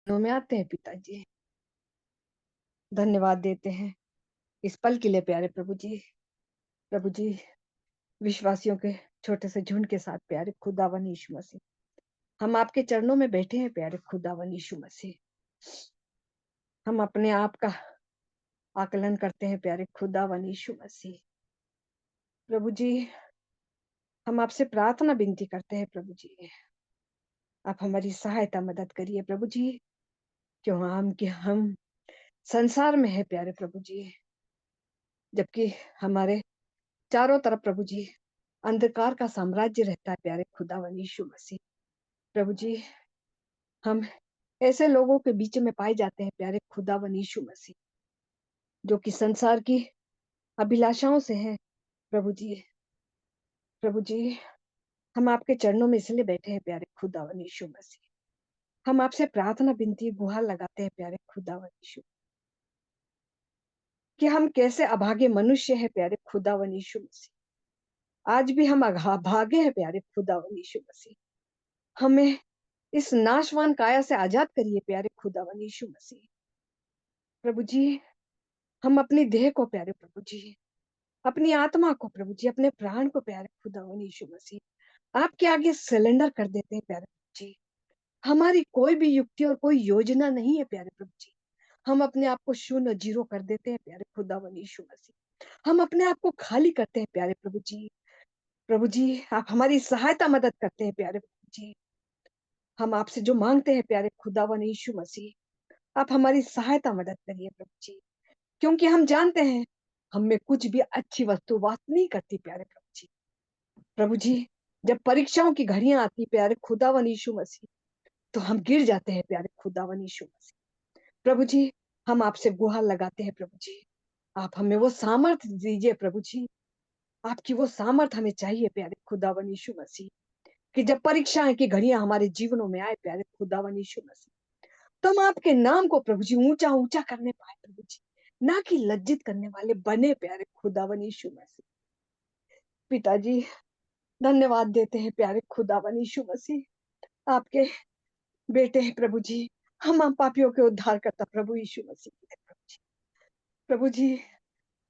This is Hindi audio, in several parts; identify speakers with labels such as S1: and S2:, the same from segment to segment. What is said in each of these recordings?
S1: में आते हैं पिताजी। धन्यवाद देते हैं इस पल के लिए प्यारे प्रभु जी। प्रभु जी, विश्वासियों के छोटे से झुंड के साथ प्यारे खुदावन यीशु मसीह, हम आपके चरणों में बैठे हैं प्यारे खुदावन यीशु मसीह। हम अपने आप का आकलन करते हैं प्यारे खुदावन यीशु मसीह। प्रभु जी, हम आपसे प्रार्थना विनती करते हैं प्रभु जी, आप हमारी सहायता मदद करिए प्रभु जी। क्यों हम संसार में है प्यारे प्रभु जी, जबकि हमारे चारों तरफ प्रभु जी अंधकार का साम्राज्य रहता है प्यारे खुदावन यीशु मसीह। प्रभु जी, हम ऐसे लोगों के बीच में पाए जाते हैं प्यारे खुदावन यीशु मसीह, जो कि संसार की अभिलाषाओं से हैं प्रभु जी। प्रभु जी, हम आपके चरणों में इसलिए बैठे हैं प्यारे खुदावन यीशु मसीह। हम आपसे प्रार्थना विनती गुहार लगाते हैं प्यारे खुदावन यीशु, कि हम कैसे अभागे मनुष्य हैं प्यारे खुदावन यीशु मसीह। आज भी हम भागे हैं प्यारे खुदावन यीशु मसीह। हमें इस नाशवान काया से आजाद करिए प्यारे खुदावन यीशु मसीह। प्रभु जी, हम अपनी देह को प्यारे प्रभु जी, अपनी आत्मा को प्रभु जी, अपने प्राण को प्यारे खुदावन यीशु मसीह आपके आगे सिलेंडर कर देते हैं प्यारे प्रभु जी। हमारी कोई भी युक्ति और कोई योजना नहीं है प्यारे प्रभु जी। हम अपने आप को शून्य जीरो कर देते हैं प्यारे खुदावन यीशु मसीह। हम अपने आप को खाली करते हैं प्यारे प्रभु जी। प्रभु जी, आप हमारी सहायता मदद करते हैं प्यारे प्रभु जी। हम आपसे जो मांगते हैं प्यारे खुदावन यीशु मसीह, आप हमारी सहायता मदद करिए प्रभु जी। क्योंकि हम जानते हैं हम में कुछ भी अच्छी वस्तु वास नहीं करती प्यारे प्रभु जी। प्रभु जी, जब परीक्षाओं की घड़ियां आती प्यारे खुदावन यीशु मसीह, तो हम गिर जाते हैं प्यारे खुदावन यीशु मसीह। प्रभु जी, हम आपसे गुहार लगाते हैं प्रभु जी, आप हमें वो सामर्थ दीजिए प्रभु जी। आपकी वो सामर्थ हमें चाहिए प्यारे खुदावन यीशु मसीह, कि जब परीक्षाएं की घड़ियां हमारे जीवनों में आए प्यारे खुदावन यीशु मसीह, तो हम आपके नाम को प्रभु जी ऊंचा ऊंचा करने पाए प्रभु जी, ना कि लज्जित करने वाले बने प्यारे खुदावन यीशु मसीह। पिताजी, धन्यवाद देते हैं प्यारे खुदावन यीशु मसीह, आपके बेटे हैं प्रभु जी। हम पापियों के उद्धार करता प्रभु यीशु मसीह है प्रभु जी। प्रभु जी,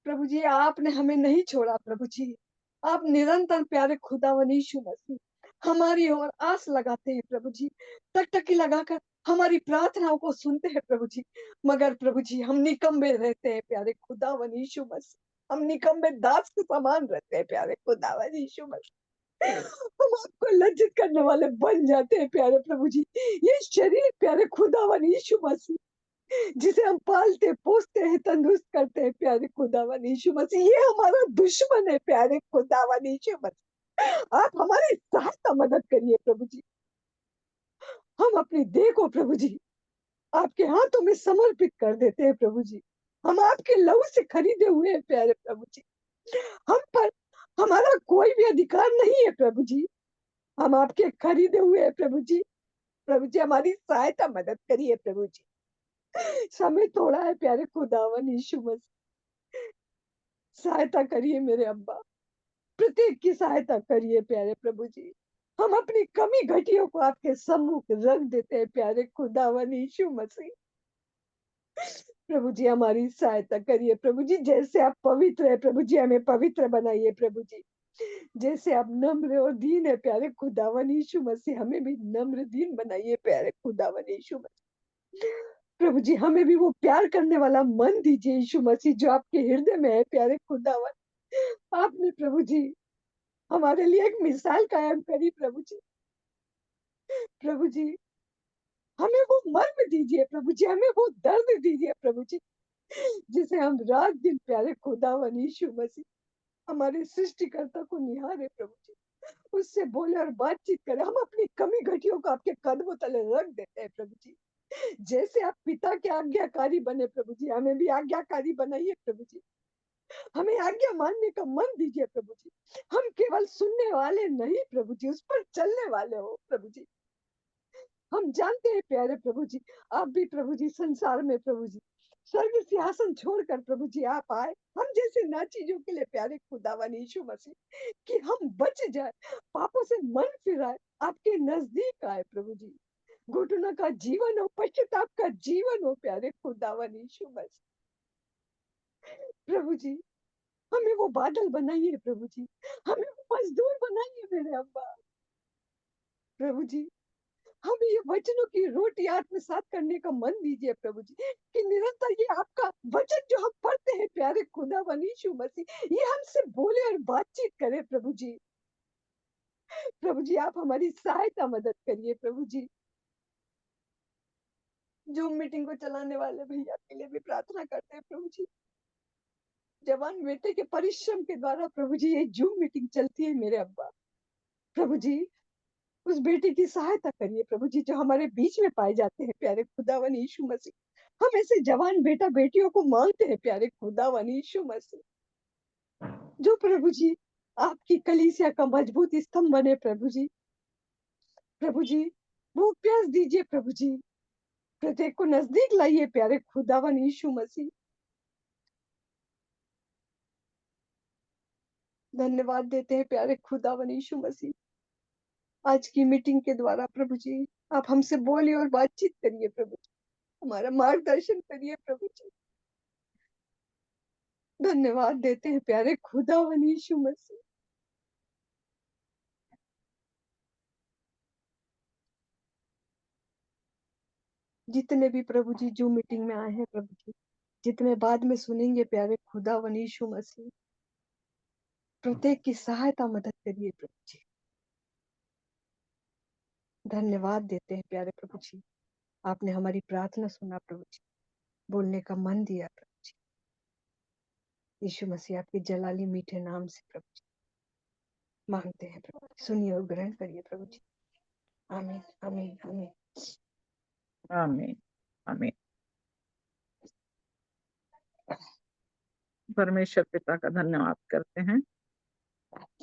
S1: प्रभु जी, आपने हमें नहीं छोड़ा प्रभु जी। आप निरंतर प्यारे खुदावन यीशु मसीह हमारी ओर आस लगाते हैं प्रभु जी, टकटकी लगाकर हमारी प्रार्थनाओं को सुनते हैं प्रभु जी। मगर प्रभु जी, हम निकम्मे रहते हैं प्यारे खुदावन यीशु मसीह, हम निकम्मे दास के समान रहते हैं प्यारे खुदावन यीशु मसीह। हम आपको लज्जित करने वाले बन जाते हैं प्यारे प्रभु जी। ये शरीर प्यारे खुदावन यीशु मसीह, जिसे हम पालते पोसते हैं, तंदुरुस्त करते हैं प्यारे खुदावन यीशु मसीह, ये हमारा दुश्मन है प्यारे खुदावन यीशु मसीह। आप हमारी सहायता मदद करिए प्रभु जी। हम अपनी देह को प्रभु जी आपके हाथों में समर्पित कर देते हैं प्रभु जी। हम आपके लहू से खरीदे हुए हैं प्यारे प्रभु जी। हम पर हमारा कोई भी अधिकार नहीं है प्रभु जी। हम आपके खरीदे हुए हैं प्रभु जी। प्रभु जी, हमारी सहायता मदद करिए प्रभु जी। समय थोड़ा है प्यारे खुदावन यीशु मसीह, सहायता करिए मेरे अब्बा, प्रत्येक की सहायता करिए प्यारे प्रभु जी। हम अपनी कमी घटियों को आपके सम्मुख रख देते हैं प्यारे खुदावन यीशु मसीह। प्रभु जी, हमारी सहायता करिए प्रभु जी। जैसे आप पवित्र है प्रभु जी, हमें पवित्र बनाइए प्रभु जी। जैसे आप नम्र और दीन है प्यारे खुदावन यीशु मसीह, हमें भी नम्र दीन बनाइए प्यारे खुदावन यीशु मसीह। प्रभु जी, हमें भी वो प्यार करने वाला मन दीजिए यीशु मसीह, जो आपके हृदय में है प्यारे खुदावन। आपने प्रभु जी हमारे लिए एक मिसाल कायम करी प्रभु जी। प्रभु जी, हमें वो मर्म दीजिए प्रभु जी, हमें वो दर्द दीजिए प्रभु जी, जिसे हम रात दिन प्यारे खुदावन यीशु मसीह हमारे सृष्टिकर्ता को निहारे प्रभु जी, उससे बोले और बातचीत करें। हम अपनी कमी घटियों को आपके कदमों तले रख देते हैं प्रभु जी। जैसे आप पिता के आज्ञाकारी बने प्रभु जी, हमें भी आज्ञाकारी बनाइए प्रभु जी। हमें आज्ञा मानने का मन दीजिए प्रभु जी। हम केवल सुनने वाले नहीं प्रभु जी, उस पर चलने वाले हो प्रभु जी। हम जानते हैं प्यारे प्रभु जी, आप भी प्रभु जी संसार में प्रभु जी स्वर्ग सिंहासन छोड़कर प्रभु जी आप आए हम जैसे ना चीजों के लिए प्यारे खुदावन यीशु मसीह, कि हम बच जाए, पापों से मन फिराए, आपके नजदीक आए प्रभु जी। घुटनों का जीवन हो, पश्चाताप का जीवन हो प्यारे खुदावन यीशु मसीह। प्रभु जी, हमें वो बादल बनाइए प्रभु जी, हमें वो मजदूर बनाइए मेरे अब्बा। प्रभु जी, हमें ये वचनों की रोटी आत्मसात करने का मन दीजिए प्रभु जी, कि निरंतर ये आपका वचन जो हम पढ़ते हैं प्यारे खुदावन यीशु मसीह, ये हमसे बोले और बातचीत करे प्रभु जी। प्रभु जी, आप हमारी सहायता मदद करिए प्रभु जी। जूम मीटिंग को चलाने वाले भैया के लिए भी प्रार्थना करते हैं प्रभु जी। जवान बेटे के परिश्रम के द्वारा प्रभु जी ये जूम मीटिंग चलती है मेरे अब्बा। प्रभु जी, उस बेटी की सहायता करिए प्रभु जी, जो हमारे बीच में पाए जाते हैं प्यारे खुदावन यीशु मसीह। हम ऐसे जवान बेटा बेटियों को मांगते हैं प्यारे खुदावन यीशु मसीह, जो प्रभु जी आपकी कलीसिया का मजबूत स्तंभ बने प्रभु जी। प्रभु जी, भूख प्यास दीजिए प्रभु जी, प्रत्येक को नजदीक लाइए प्यारे खुदावन यीशु मसीह। धन्यवाद देते हैं प्यारे खुदावन यीशु मसीह, आज की मीटिंग के द्वारा प्रभु जी आप हमसे बोलिए और बातचीत करिए प्रभु जी, हमारा मार्गदर्शन करिए प्रभु जी। धन्यवाद देते हैं प्यारे खुदावन यीशु मसीह। जितने भी प्रभु जी जो मीटिंग में आए हैं प्रभु जी, जितने बाद में सुनेंगे प्यारे खुदावन यीशु मसीह, प्रत्येक की सहायता मदद करिए प्रभु जी। धन्यवाद देते हैं प्यारे प्रभु जी, आपने हमारी प्रार्थना सुना प्रभु जी, बोलने का मन दिया प्रभु जी। यीशु मसीह आपके जलाली मीठे नाम से प्रभु जी मांगते हैं प्रभु जी, सुनिए और ग्रहण करिए प्रभु जी। आमीन आमीन आमीन
S2: आमीन आमीन। परमेश्वर पिता का धन्यवाद करते हैं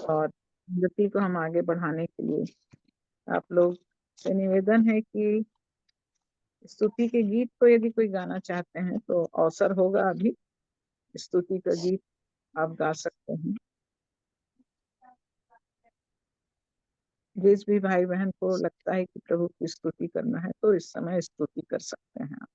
S2: और गति को हम आगे बढ़ाने के लिए आप लोग से निवेदन है कि स्तुति के गीत को यदि कोई गाना चाहते हैं तो अवसर होगा, अभी स्तुति का गीत आप गा सकते हैं। जिस भी भाई बहन को लगता है कि प्रभु की स्तुति करना है तो इस समय स्तुति कर सकते हैं।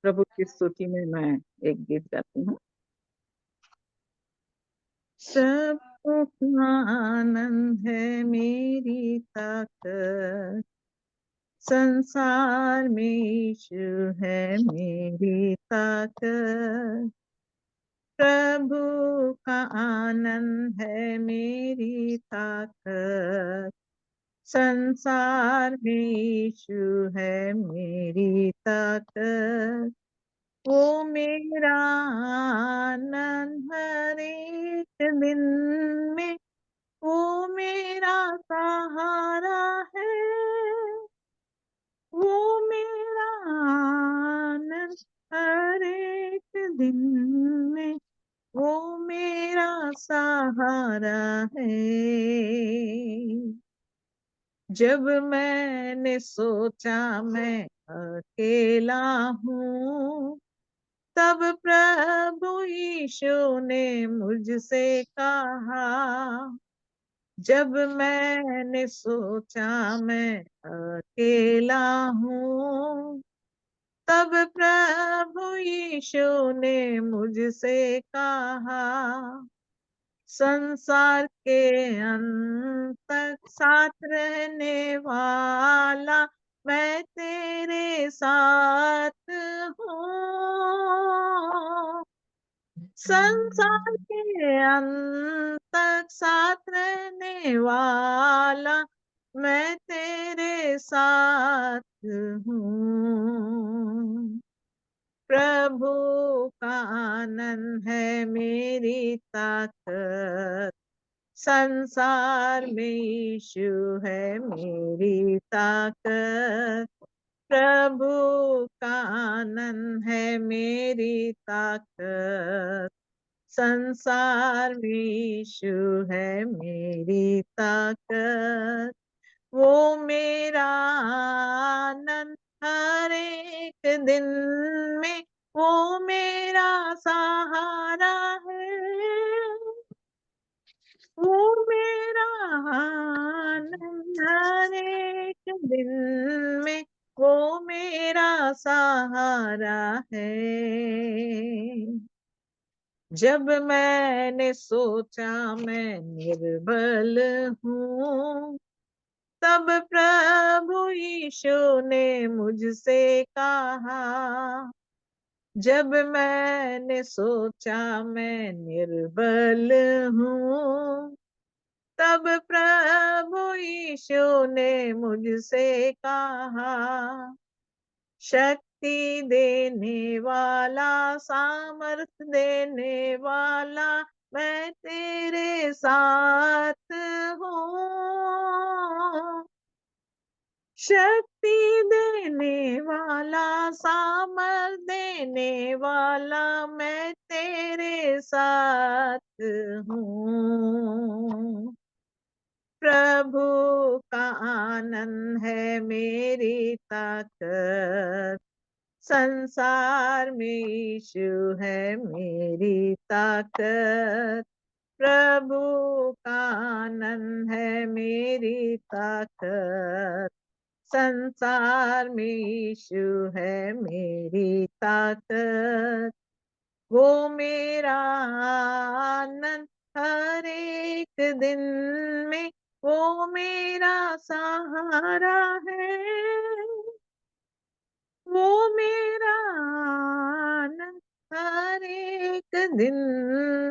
S2: प्रभु की स्तुति में मैं एक गीत गाती हूँ। सबका आनंद है मेरी ताकत, संसार में यीशु है मेरी ताकत। प्रभु का आनंद है मेरी ताकत, संसार में यीशु है मेरी ताकत। वो मेरा आनंद हर एक दिन में, वो मेरा सहारा है। वो मेरा आनंद हर एक दिन में, वो मेरा सहारा है। जब मैंने सोचा मैं अकेला हूँ, तब प्रभु यीशु ने मुझसे कहा। जब मैंने सोचा मैं अकेला हूँ, तब प्रभु यीशु ने मुझसे कहा, संसार के अंत तक साथ रहने वाला मैं तेरे साथ हूँ। संसार के अंत तक साथ रहने वाला मैं तेरे साथ हूँ। प्रभु का आनंद है मेरी ताकत, संसार में यीशु है मेरी ताकत। प्रभु का आनंद है मेरी ताकत, संसार में यीशु है मेरी ताकत। वो मेरा आनंद हर एक दिन में, वो मेरा सहारा है। वो मेरा आनंद हर एक दिन में, वो मेरा सहारा है। जब मैंने सोचा मैं निर्बल हूँ, तब प्रभु यीशु ने मुझसे कहा। जब मैंने सोचा मैं निर्बल हूँ, तब प्रभु यीशु ने मुझसे कहा, शक्ति देने वाला, सामर्थ देने वाला मैं तेरे साथ हूँ। शक्ति देने वाला, सामर्थ देने वाला मैं तेरे साथ हूँ। प्रभु का आनंद है मेरी ताकत, संसार में यीशु है मेरी ताकत। प्रभु का आनंद है मेरी ताकत, संसार में यीशु है मेरी ताकत। वो मेरा आनंद हर एक दिन में, वो मेरा सहारा है। वो मेरा आनंद हर एक दिन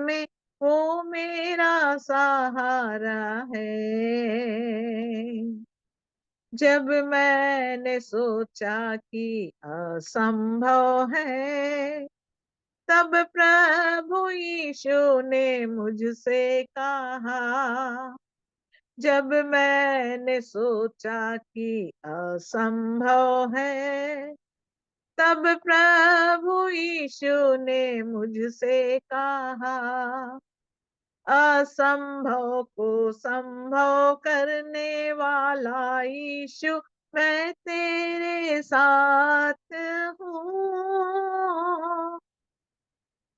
S2: में, वो मेरा सहारा है। जब मैंने सोचा कि असंभव है, तब प्रभु यीशु ने मुझसे कहा। जब मैंने सोचा कि असंभव है, तब प्रभु यीशु ने मुझसे कहा, असंभव को संभव करने वाला यीशु मैं तेरे साथ हूँ।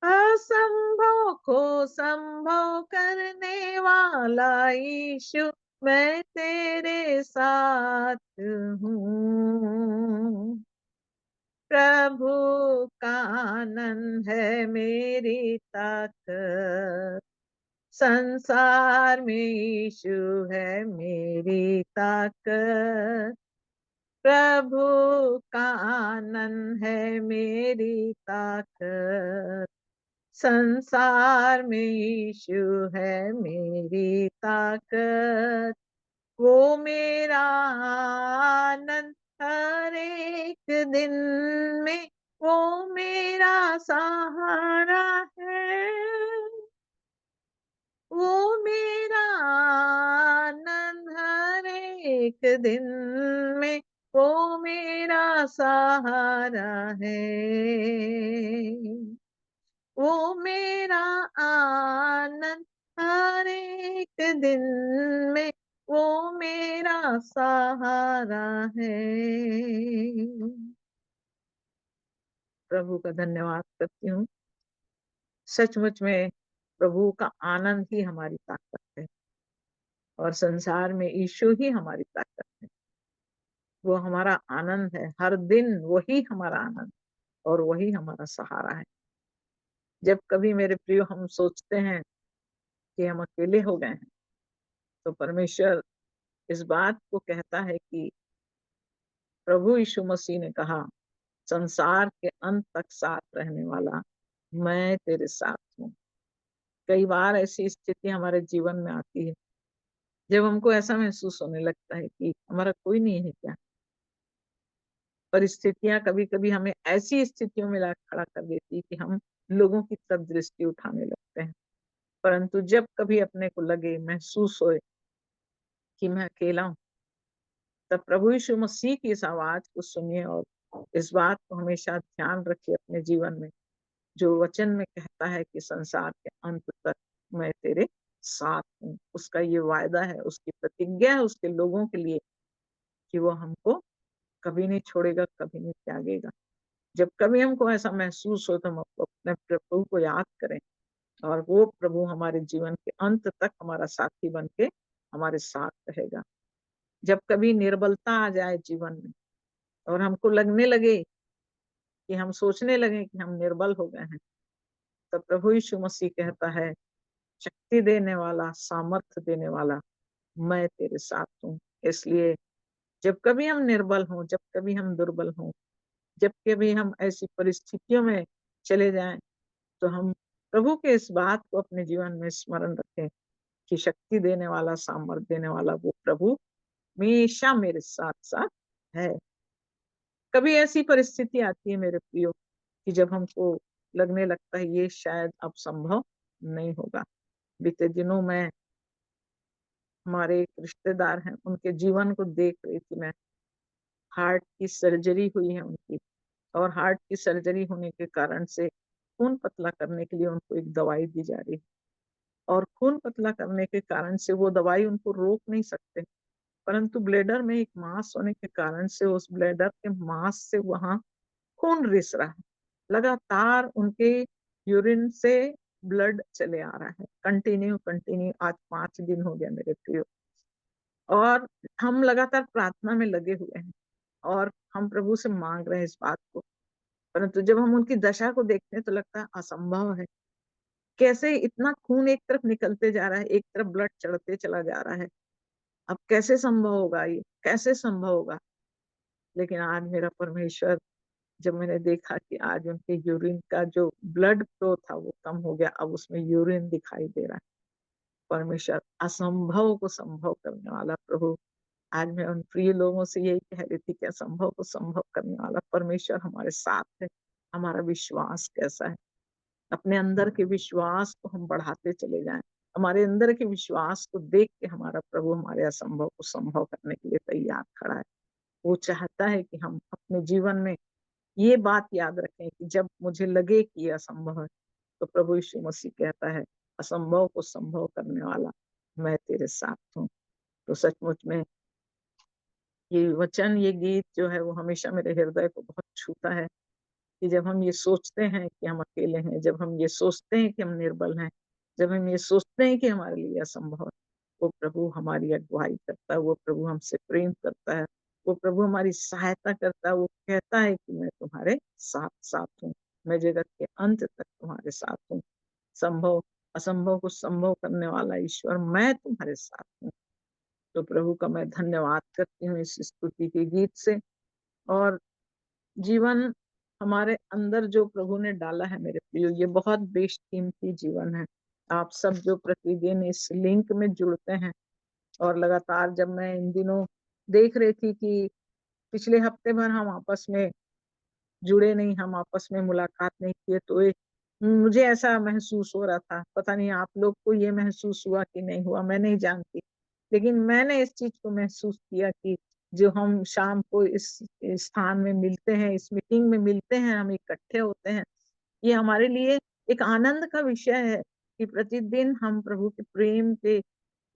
S2: असंभव को संभव करने वाला यीशु मैं तेरे साथ हूँ। प्रभु का आनंद है मेरी ताकत, संसार में यीशु है मेरी ताकत। प्रभु का आनंद है मेरी ताकत, संसार में यीशु है मेरी ताकत। वो मेरा आनंद हर एक दिन में, वो मेरा सहारा है। वो मेरा आनंद हर एक दिन में, वो मेरा सहारा है। वो मेरा आनंद हर एक दिन में, वो मेरा सहारा है। प्रभु का धन्यवाद करती हूँ। सचमुच में प्रभु का आनंद ही हमारी ताकत है और संसार में यीशु ही हमारी ताकत है। वो हमारा आनंद है, हर दिन वही हमारा आनंद और वही हमारा सहारा है। जब कभी मेरे प्रियो हम सोचते हैं कि हम अकेले हो गए हैं, तो परमेश्वर इस बात को कहता है कि प्रभु यीशु मसीह ने कहा, संसार के अंत तक साथ रहने वाला मैं तेरे साथ हूँ। कई बार ऐसी स्थिति हमारे जीवन में आती है, जब हमको ऐसा महसूस होने लगता है कि हमारा कोई नहीं है क्या? परिस्थितियाँ कभी-कभी हमें ऐसी स्थितियों में ला खड़ा कर देती है कि हम लोगों की तरफ दृष्टि उठाने लगते हैं। परंतु जब कभी अपने को लगे, महसूस होए कि मैं अकेला हूँ, तब प्रभु यीशु मसीह की इस आवाज़ को सुनिए और इस बात को हमेशा ध्यान रखिए अपने जीवन में, जो वचन में कहता है कि संसार के अंत तक मैं तेरे साथ हूँ। उसका ये वायदा है, उसकी प्रतिज्ञा है उसके लोगों के लिए कि वो हमको कभी नहीं छोड़ेगा, कभी नहीं त्यागेगा। जब कभी हमको ऐसा महसूस हो तो हम अपने प्रभु को याद करें और वो प्रभु हमारे जीवन के अंत तक हमारा साथी बन के हमारे साथ रहेगा। जब कभी निर्बलता आ जाए जीवन में और हमको लगने लगे कि हम सोचने लगे कि हम निर्बल हो गए हैं, तब प्रभु यीशु मसीह कहता है, शक्ति देने वाला, सामर्थ्य देने वाला, मैं तेरे साथ हूँ। इसलिए जब कभी हम निर्बल हों, जब कभी हम दुर्बल हों, जब कभी हम ऐसी परिस्थितियों में चले जाएँ, तो हम प्रभु के इस बात को अपने जीवन में स्मरण रखें कि शक्ति देने वाला, सामर्थ्य देने वाला वो प्रभु हमेशा मेरे साथ-साथ है। कभी ऐसी परिस्थिति आती है मेरे प्रियो कि जब हमको लगने लगता है ये शायद अब संभव नहीं होगा। बीते दिनों में हमारे एक रिश्तेदार हैं, उनके जीवन को देख रही थी मैं। हार्ट की सर्जरी हुई है उनकी और हार्ट की सर्जरी होने के कारण से खून पतला करने के लिए उनको एक दवाई दी जा रही है और खून पतला करने के कारण से वो दवाई उनको रोक नहीं सकते। परंतु ब्लैडर में एक मांस होने के कारण से उस ब्लैडर के मांस से वहाँ खून रिस रहा है। लगातार उनके यूरिन से ब्लड चले आ रहा है। कंटिन्यू आज 5 दिन हो गया मेरे प्रियो। और हम लगातार प्रार्थना में लगे हुए हैं और हम प्रभु से माँग रहे हैं इस बात को। परंतु जब हम उनकी दशा को देखते हैं तो लगता है असंभव है। कैसे इतना खून एक तरफ निकलते जा रहा है, एक तरफ ब्लड चढ़ते चला जा रहा है। अब कैसे संभव होगा ये? कैसे संभव होगा? लेकिन आज मेरा परमेश्वर, जब मैंने देखा कि आज उनके यूरिन का जो ब्लड फ्लो था वो कम हो गया, अब उसमें यूरिन दिखाई दे रहा है। परमेश्वर असंभव को संभव करने वाला प्रभु, आज मैं उन प्रिय लोगों से यही कह रही थी कि असंभव को संभव करने वाला परमेश्वर हमारे साथ है। हमारा विश्वास कैसा है? अपने अंदर के विश्वास को हम बढ़ाते चले जाएँ। हमारे अंदर के विश्वास को देख के हमारा प्रभु हमारे असंभव को संभव करने के लिए तैयार खड़ा है। वो चाहता है कि हम अपने जीवन में ये बात याद रखें कि जब मुझे लगे कि ये असंभव है, तो प्रभु यीशु मसीह कहता है, असंभव को संभव करने वाला मैं तेरे साथ हूँ। तो सचमुच में ये वचन, ये गीत जो है वो हमेशा मेरे हृदय को बहुत छूता है कि जब हम ये सोचते हैं कि हम अकेले हैं, जब हम ये सोचते हैं कि हम निर्बल हैं, जब हम ये सोचते हैं कि हमारे लिए असंभव है, वो प्रभु हमारी अगुवाई करता है, वो प्रभु हमसे प्रेम करता है, वो प्रभु हमारी सहायता करता है, वो कहता है कि मैं तुम्हारे साथ-साथ हूँ, मैं जगत के अंत तक तुम्हारे साथ हूँ। संभव असंभव को संभव करने वाला ईश्वर मैं तुम्हारे साथ हूँ। तो प्रभु का मैं धन्यवाद करती हूँ इस स्तुति के गीत से। और जीवन हमारे अंदर जो प्रभु ने डाला है मेरे प्रियो, ये बहुत बेशकीमती जीवन है। आप सब जो प्रतिदिन इस लिंक में जुड़ते हैं और लगातार, जब मैं इन दिनों देख रही थी कि पिछले हफ्ते भर हम आपस में जुड़े नहीं, हम आपस में मुलाकात नहीं किए, तो मुझे ऐसा महसूस हो रहा था। पता नहीं आप लोग को ये महसूस हुआ कि नहीं हुआ, मैं नहीं जानती। लेकिन मैंने इस चीज़ को महसूस किया कि जो हम शाम को इस स्थान में मिलते हैं, इस मीटिंग में मिलते हैं, हम इकट्ठे होते हैं, ये हमारे लिए एक आनंद का विषय है कि प्रतिदिन हम प्रभु के प्रेम के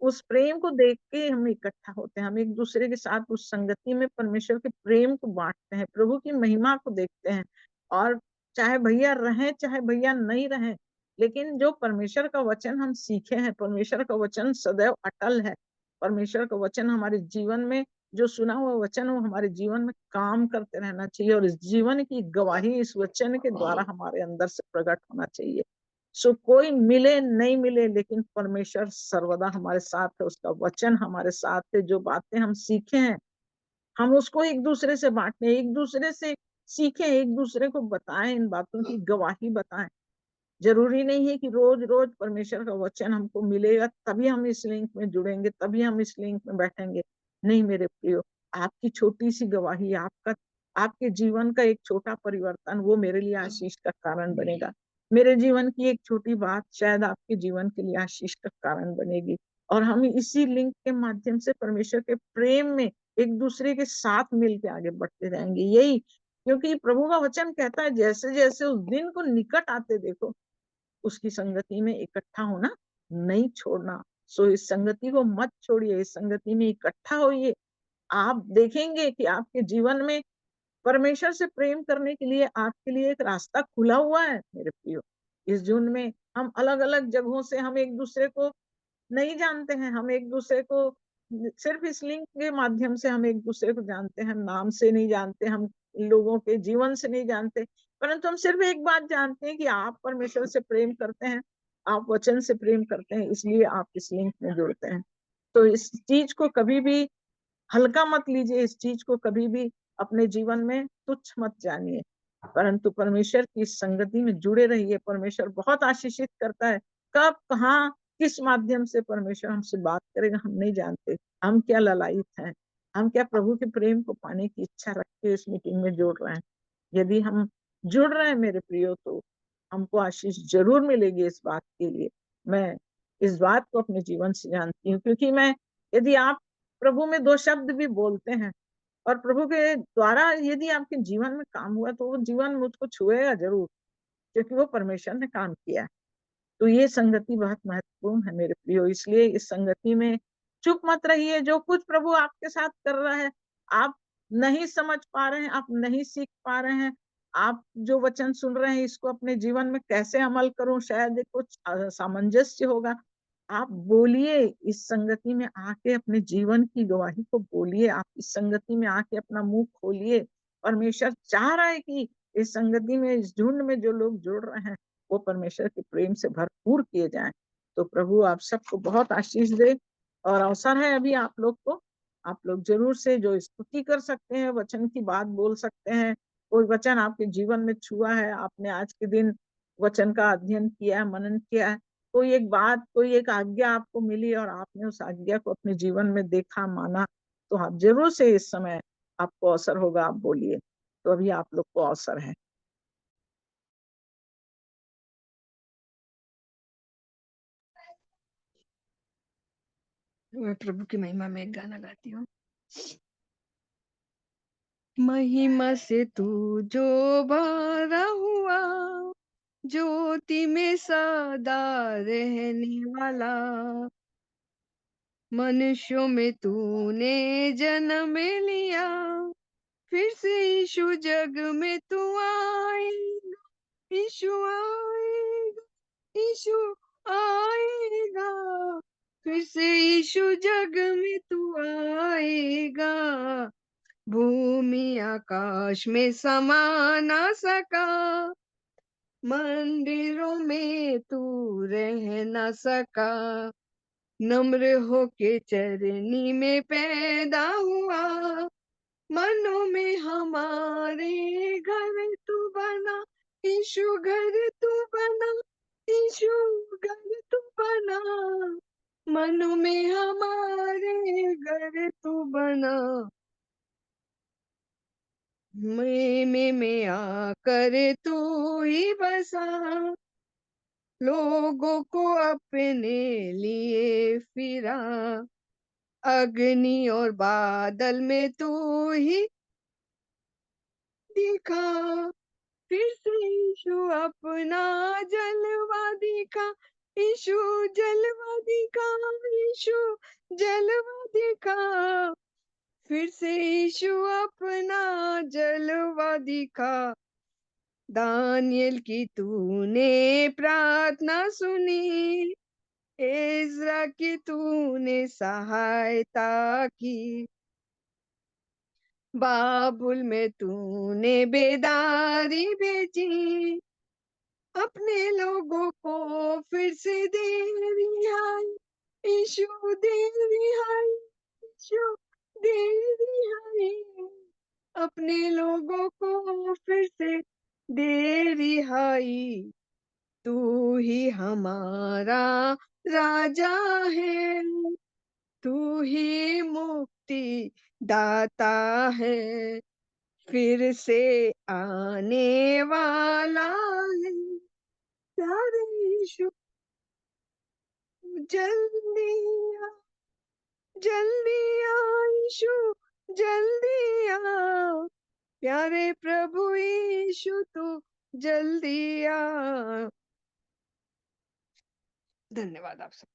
S2: उस प्रेम को देख के हम इकट्ठा होते हैं। हम एक-दूसरे के साथ उस संगति में परमेश्वर के प्रेम को बाँटते हैं, प्रभु की महिमा को देखते हैं और चाहे भैया रहें, चाहे भैया नहीं रहें, लेकिन जो परमेश्वर का वचन हम सीखे हैं, परमेश्वर का वचन सदैव अटल है। परमेश्वर का वचन हमारे जीवन में जो सुना हुआ वचन वो हमारे जीवन में काम करते रहना चाहिए और इस जीवन की गवाही इस वचन के द्वारा हमारे अंदर से प्रकट होना चाहिए। सो कोई मिले नहीं मिले लेकिन परमेश्वर सर्वदा हमारे साथ है, उसका वचन हमारे साथ है, जो बातें हम सीखे हैं हम उसको एक दूसरे से बांटें, एक दूसरे से सीखें, एक दूसरे को बताएं, इन बातों की गवाही बताएं। जरूरी नहीं है कि रोज रोज परमेश्वर का वचन हमको मिलेगा तभी हम इस लिंक में जुड़ेंगे, तभी हम इस लिंक में बैठेंगे। नहीं मेरे प्रियो, आपकी छोटी सी गवाही, आपका आपके जीवन का एक छोटा परिवर्तन वो मेरे लिए आशीष का कारण बनेगा। मेरे जीवन की एक छोटी बात शायद आपके जीवन के लिए आशीष का कारण बनेगी और हम इसी लिंक के माध्यम से परमेश्वर के प्रेम में एक दूसरे के साथ मिलके आगे बढ़ते जाएंगे। यही क्योंकि प्रभु का वचन कहता है जैसे जैसे उस दिन को निकट आते देखो, उसकी संगति में इकट्ठा होना नहीं छोड़ना। सो इस संगति को मत छोड़िए, इस संगति में इकट्ठा होइए। आप देखेंगे कि आपके जीवन में परमेश्वर से प्रेम करने के लिए आपके लिए एक रास्ता खुला हुआ है मेरे प्रियो। इस जून में हम अलग अलग जगहों से हम एक दूसरे को नहीं जानते हैं, हम एक दूसरे को सिर्फ इस लिंक के माध्यम से हम एक दूसरे को जानते हैं, हम नाम से नहीं जानते, हम लोगों के जीवन से नहीं जानते, परंतु हम सिर्फ एक बात जानते हैं कि आप परमेश्वर से प्रेम करते हैं, आप वचन से प्रेम करते हैं, इसलिए आप इस लिंक में जुड़ते हैं। तो इस चीज को कभी भी हल्का मत लीजिए, इस चीज को कभी भी अपने जीवन में तुच्छ मत जानिए, परंतु परमेश्वर की संगति में जुड़े रहिए। परमेश्वर बहुत आशीषित करता है। कब कहाँ किस माध्यम से परमेश्वर हमसे बात करेगा हम नहीं जानते। हम क्या ललायित हैं, हम क्या प्रभु के प्रेम को पाने की इच्छा रख के इस मीटिंग में जुड़ रहे हैं। यदि हम जुड़ रहे हैं मेरे प्रियो तो हमको आशीष जरूर मिलेगी। इस बात के लिए मैं इस बात को अपने जीवन से जानती हूँ, क्योंकि मैं यदि आप प्रभु में दो शब्द भी बोलते हैं और प्रभु के द्वारा यदि आपके जीवन में काम हुआ तो वो जीवन मुझको छुएगा जरूर, क्योंकि वो परमेश्वर ने काम किया है। तो ये संगति बहुत महत्वपूर्ण है मेरे प्रियो, इसलिए इस संगति में चुप मत रहिए। जो कुछ प्रभु आपके साथ कर रहा है, आप नहीं समझ पा रहे हैं, आप नहीं सीख पा रहे हैं, आप जो वचन सुन रहे हैं इसको अपने जीवन में कैसे अमल करूं, शायद कुछ सामंजस्य होगा। आप बोलिए, इस संगति में आके अपने जीवन की गवाही को बोलिए, आप इस संगति में आके अपना मुंह खोलिए। परमेश्वर चाह रहा है कि इस संगति में, इस झुंड में जो लोग जुड़ रहे हैं वो परमेश्वर के प्रेम से भरपूर किए जाएं। तो प्रभु आप सबको बहुत आशीष दे। और अवसर है अभी आप लोग को, आप लोग जरूर से जो स्तुति कर सकते हैं, वचन की बात बोल सकते हैं। कोई वचन आपके जीवन में छुआ है, आपने आज के दिन वचन का अध्ययन किया है, मनन किया है, कोई एक बात, कोई एक आज्ञा आपको मिली और आपने उस आज्ञा को अपने जीवन में देखा, माना, तो आप जरूर से इस समय आपको अवसर होगा, आप बोलिए। तो अभी आप लोग को अवसर है।
S1: मैं प्रभु की महिमा में एक गाना गाती हूँ। महिमा से तू जो भरा हुआ, ज्योति में सदा रहने वाला, मनुष्यों में तूने जन्म लिया, फिर से यीशु जग में तू आएगा, यीशु आएगा, यीशु आएगा, फिर से यीशु जग में तू आएगा। भूमि आकाश में समा ना सका, मंदिरों में तू रह ना सका, नम्र होके चरनी में पैदा हुआ, मनों में हमारे घर तू बना, यीशु घर तू बना, यीशु घर तू बना, मनों में हमारे घर तू बना। में आकर तू ही बसा, लोगों को अपने लिए फिरा, अग्नि और बादल में तू ही दिखा, फिर से यीशु अपना जलवा दिखा, यीशु जलवा दिखा, यीशु जलवा दिखा, फिर से यीशु अपना जलवा दिखा। दानियल की तूने प्रार्थना सुनी, एज्रा की तूने सहायता की, बाबुल में तूने बेदारी भेजी, अपने लोगों को फिर से दे रिहाई, यीशु दे रिहाई, यीशु दे रिहाई, अपने लोगों को फिर से दे रिहाई। तू ही हमारा राजा है, तू ही मुक्ति दाता है, फिर से आने वाला है प्यारे यीशु। जल्दी आ, जल्दी आ यीशु, जल्दी आ, प्यारे प्रभु यीशु तू जल्दी आ। धन्यवाद आप सब।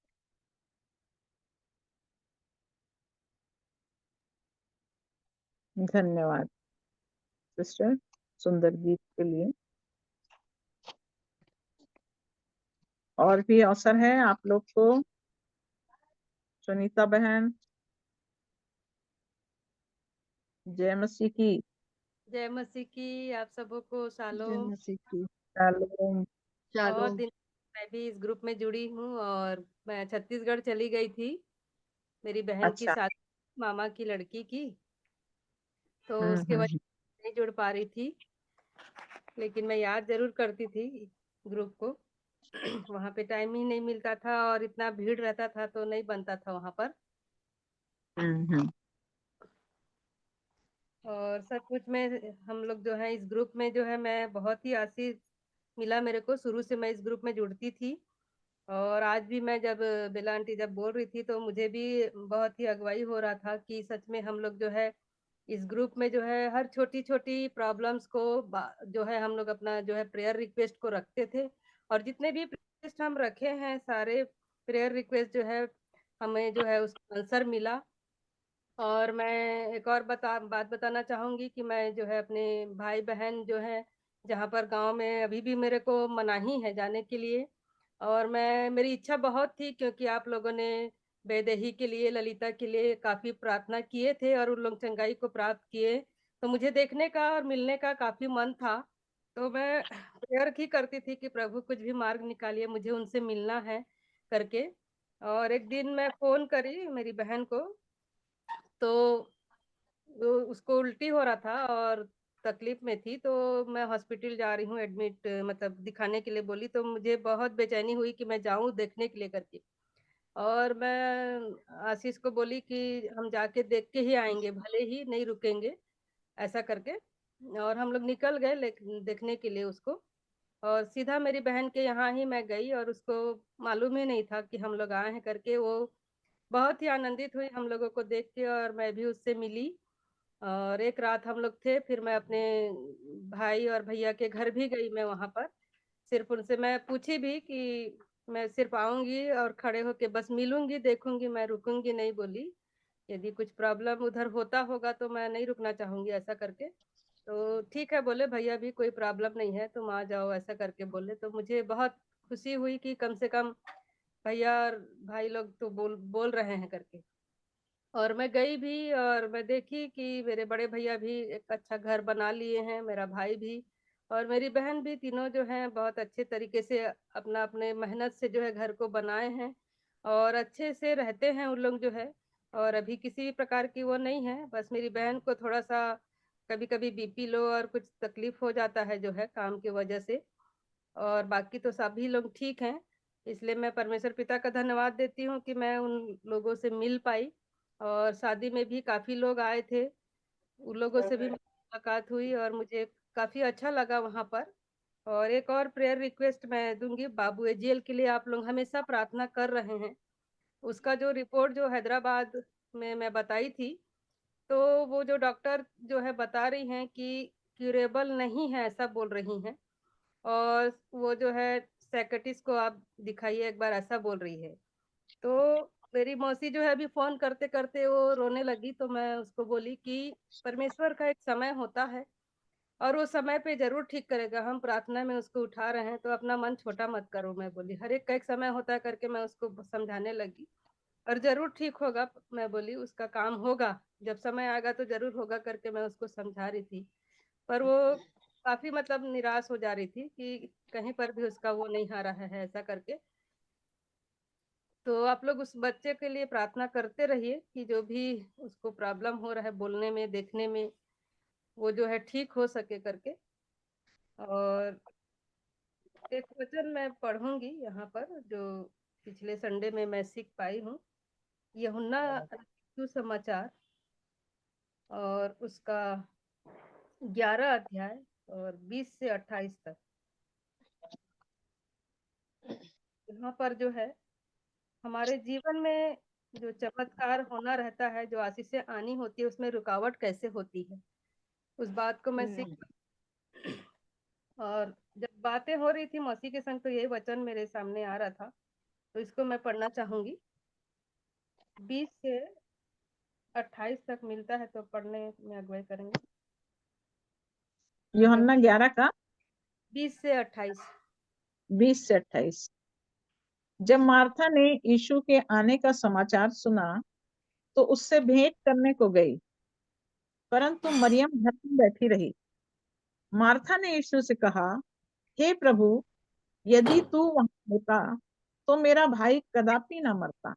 S2: धन्यवाद सिस्टर सुंदर गीत के लिए। और भी अवसर है आप लोग को। सुनीता बहन, जय मसीह की।
S3: जय मसीह की। आप सबों को
S1: जय
S3: शालोम।
S1: मसीह की।
S2: शालोम।
S3: बहुत
S1: शालोम।
S3: दिन मैं भी इस ग्रुप में जुड़ी हूँ और मैं छत्तीसगढ़ चली गई थी मेरी बहन की
S2: अच्छा।
S3: शादी, मामा की लड़की की, तो उसके वजह
S2: हम्म।
S3: से नहीं जुड़ पा रही थी, लेकिन मैं याद जरूर करती थी ग्रुप को। वहाँ पे टाइम ही नहीं मिलता था और इतना भीड़ रहता था तो नहीं बनता था वहाँ पर।
S2: हम्म।
S3: और सचमुच में हम लोग जो है इस ग्रुप में जो है मैं बहुत ही आशीष मिला मेरे को। शुरू से मैं इस ग्रुप में जुड़ती थी और आज भी मैं जब बेला आंटी जब बोल रही थी तो मुझे भी बहुत ही अगुवाई हो रहा था कि सच में हम लोग जो है इस ग्रुप में जो है हर छोटी छोटी प्रॉब्लम्स को जो है हम लोग अपना जो है प्रेयर रिक्वेस्ट को रखते थे, और जितने भी रिक्वेस्ट हम रखे हैं सारे प्रेयर रिक्वेस्ट जो है हमें जो है उसका आंसर मिला। और मैं एक और बात बताना चाहूंगी कि मैं जो है अपने भाई बहन जो है जहाँ पर गांव में अभी भी मेरे को मनाही है जाने के लिए, और मेरी इच्छा बहुत थी क्योंकि आप लोगों ने वैदेही के लिए ललिता के लिए काफी प्रार्थना किए थे और उन लोग चंगाई को प्राप्त किए, तो मुझे देखने का और मिलने का काफी मन था। तो मैं प्रेयर ही करती थी कि प्रभु कुछ भी मार्ग निकालिए, मुझे उनसे मिलना है करके। और एक दिन मैं फोन करी मेरी बहन को, तो उसको उल्टी हो रहा था और तकलीफ में थी, तो मैं हॉस्पिटल जा रही हूँ एडमिट मतलब दिखाने के लिए बोली, तो मुझे बहुत बेचैनी हुई कि मैं जाऊं देखने के लिए करके। और मैं आशीष को बोली कि हम जाके देख के ही आएंगे, भले ही नहीं रुकेंगे, ऐसा करके। और हम लोग निकल गए देखने के लिए उसको। और सीधा मेरी बहन के यहाँ ही मैं गई और उसको मालूम ही नहीं था कि हम लोग आए हैं करके। वो बहुत ही आनंदित हुई हम लोगों को देख के और मैं भी उससे मिली। और एक रात हम लोग थे, फिर मैं अपने भाई और भैया के घर भी गई मैं वहां पर। सिर्फ उनसे मैं पूछी भी कि मैं सिर्फ आऊंगी और खड़े होके बस मिलूंगी देखूंगी, मैं रुकूंगी नहीं बोली। यदि कुछ प्रॉब्लम उधर होता होगा तो मैं नहीं रुकना चाहूंगी ऐसा करके। तो ठीक है बोले भैया भी, कोई प्रॉब्लम नहीं है तुम आ जाओ ऐसा करके बोले। तो मुझे बहुत खुशी हुई कि कम से कम भैया और भाई लोग तो बोल रहे हैं करके। और मैं गई भी और मैं देखी कि मेरे बड़े भैया भी एक अच्छा घर बना लिए हैं, मेरा भाई भी और मेरी बहन भी, तीनों जो हैं बहुत अच्छे तरीके से अपना अपने मेहनत से जो है घर को बनाए हैं और अच्छे से रहते हैं उन लोग जो है। और अभी किसी भी प्रकार की वो नहीं है, बस मेरी बहन को थोड़ा सा कभी कभी बीपी लो और कुछ तकलीफ हो जाता है जो है काम की वजह से, और बाकी तो सभी लोग ठीक हैं। इसलिए मैं परमेश्वर पिता का धन्यवाद देती हूँ कि मैं उन लोगों से मिल पाई। और शादी में भी काफी लोग आए थे, उन लोगों से भी मुलाकात हुई और मुझे काफी अच्छा लगा वहां पर। और एक और प्रेयर रिक्वेस्ट मैं दूंगी, बाबू एजीएल के लिए आप लोग हमेशा प्रार्थना कर रहे हैं। उसका जो रिपोर्ट जो हैदराबाद में मैं बताई थी, तो वो जो डॉक्टर जो है बता रही हैं कि क्यूरेबल नहीं है ऐसा बोल रही हैं। और वो जो है सैकेटिस्ट को आप दिखाइए एक बार ऐसा बोल रही है। तो मेरी मौसी जो है अभी फोन करते करते वो रोने लगी, तो मैं उसको बोली कि परमेश्वर का एक समय होता है और वो समय पे जरूर ठीक करेगा, हम प्रार्थना में उसको उठा रहे हैं, तो अपना मन छोटा मत करो, मैं बोली हर एक का एक समय होता है करके मैं उसको समझाने लगी। और ज़रूर ठीक होगा। मैं बोली उसका काम होगा, जब समय आएगा तो ज़रूर होगा करके मैं उसको समझा रही थी। पर वो काफ़ी मतलब निराश हो जा रही थी कि कहीं पर भी उसका वो नहीं आ रहा है ऐसा करके। तो आप लोग उस बच्चे के लिए प्रार्थना करते रहिए कि जो भी उसको प्रॉब्लम हो रहा है बोलने में, देखने में, वो जो है ठीक हो सके करके। और एक वचन मैं पढ़ूँगी यहाँ पर जो पिछले संडे में मैं सीख पाई हूँ। यूहन्ना सुसमाचार और उसका 11 अध्याय और 20 से 28 तक। यहाँ पर जो है हमारे जीवन में जो चमत्कार होना रहता है, जो आशीषें आनी होती है, उसमें रुकावट कैसे होती है, उस बात को मैं सीख और जब बातें हो रही थी मौसी के संग तो यही वचन मेरे सामने आ रहा था, तो इसको मैं पढ़ना चाहूंगी। 20 से 28 तक मिलता है तो पढ़ने में अगुवाई करेंगे।
S2: यूहन्ना 11 का
S3: 20 से 28।
S2: 20 से 28। जब मार्था ने यीशु के आने का समाचार सुना तो उससे भेंट करने को गई, परंतु मरियम घर में बैठी रही। मार्था ने यीशु से कहा, हे प्रभु, यदि तू वहां होता तो मेरा भाई कदापि न मरता।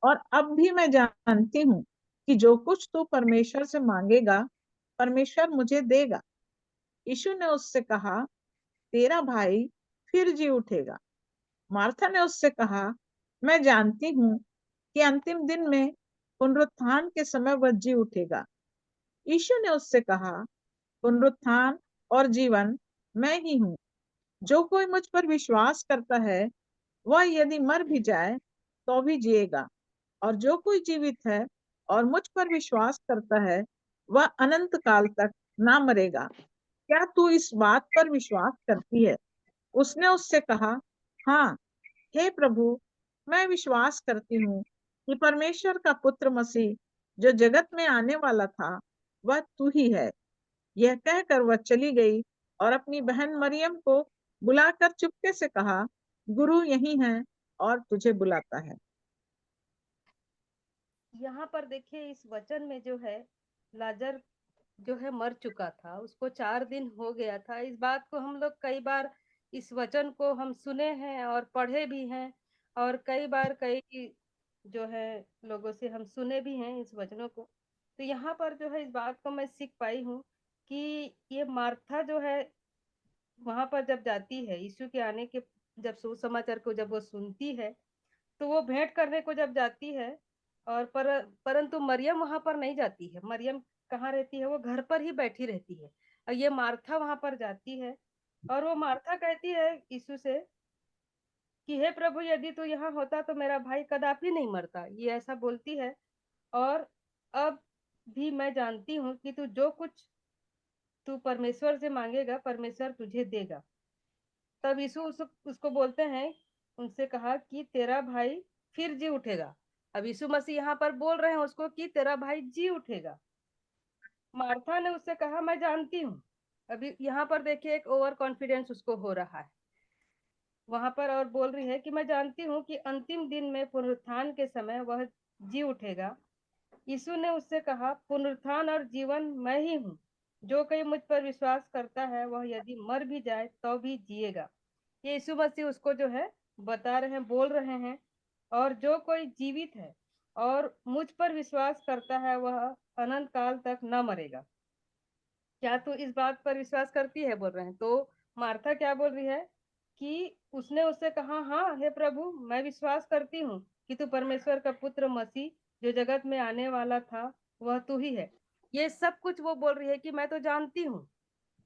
S2: और अब भी मैं जानती हूँ कि जो कुछ तू परमेश्वर से मांगेगा परमेश्वर मुझे देगा। यीशु ने उससे कहा, तेरा भाई फिर जी उठेगा। मार्था ने उससे कहा, मैं जानती हूँ कि अंतिम दिन में पुनरुत्थान के समय वह जी उठेगा। यीशु ने उससे कहा, पुनरुत्थान और जीवन मैं ही हूँ। जो कोई मुझ पर विश्वास करता है वह यदि मर भी जाए तो भी जिएगा, और जो कोई जीवित है और मुझ पर विश्वास करता है वह अनंत काल तक ना मरेगा। क्या तू इस बात पर विश्वास करती है? उसने उससे कहा, हाँ हे प्रभु, मैं विश्वास करती हूँ कि परमेश्वर का पुत्र मसीह जो जगत में आने वाला था वह तू ही है। यह कहकर वह चली गई और अपनी बहन मरियम को बुलाकर चुपके से कहा, गुरु यही है और तुझे बुलाता है।
S3: यहाँ पर देखिए इस वचन में जो है लाजर जो है मर चुका था, उसको 4 दिन हो गया था। इस बात को हम लोग कई बार इस वचन को हम सुने हैं और पढ़े भी हैं और कई बार कई जो है लोगों से हम सुने भी हैं इस वचनों को। तो यहाँ पर जो है इस बात को मैं सीख पाई हूँ कि ये मार्था जो है वहां पर जब जाती है यीशु के आने के, जब सुसमाचार को जब वो सुनती है तो वो भेंट करने को जब जाती है और परंतु मरियम वहां पर नहीं जाती है। मरियम कहाँ रहती है? वो घर पर ही बैठी रहती है और ये मार्था वहां पर जाती है और वो मार्था कहती है यीशु से कि हे प्रभु, यदि तू यहाँ होता तो मेरा भाई कदापि नहीं मरता। ये ऐसा बोलती है। और अब भी मैं जानती हूँ कि तू जो कुछ तू परमेश्वर से मांगेगा परमेश्वर तुझे देगा। तब यीशु उसको बोलते हैं, उनसे कहा कि तेरा भाई फिर जी उठेगा। अब यीशु मसीह यहाँ पर बोल रहे हैं उसको कि तेरा भाई जी उठेगा। मार्था ने उससे कहा, मैं जानती हूँ। अभी यहाँ पर देखिए एक ओवर कॉन्फिडेंस उसको हो रहा है वहां पर, और बोल रही है कि मैं जानती हूँ कि अंतिम दिन में पुनरुत्थान के समय वह जी उठेगा। यीशु ने उससे कहा, पुनरुत्थान और जीवन मैं ही हूँ। जो कोई मुझ पर विश्वास करता है वह यदि मर भी जाए तो भी जिएगा। ये यीशु मसीह उसको जो है बता रहे हैं, बोल रहे हैं। और जो कोई जीवित है और मुझ पर विश्वास करता है वह अनंत काल तक न मरेगा। क्या तू इस बात पर विश्वास करती है? बोल रहे हैं। तो मार्था क्या बोल रही है कि उसने उससे कहा, हाँ हे प्रभु, मैं विश्वास करती हूँ कि तू परमेश्वर का पुत्र मसीह जो जगत में आने वाला था वह तू ही है। ये सब कुछ वो बोल रही है कि मैं तो जानती हूँ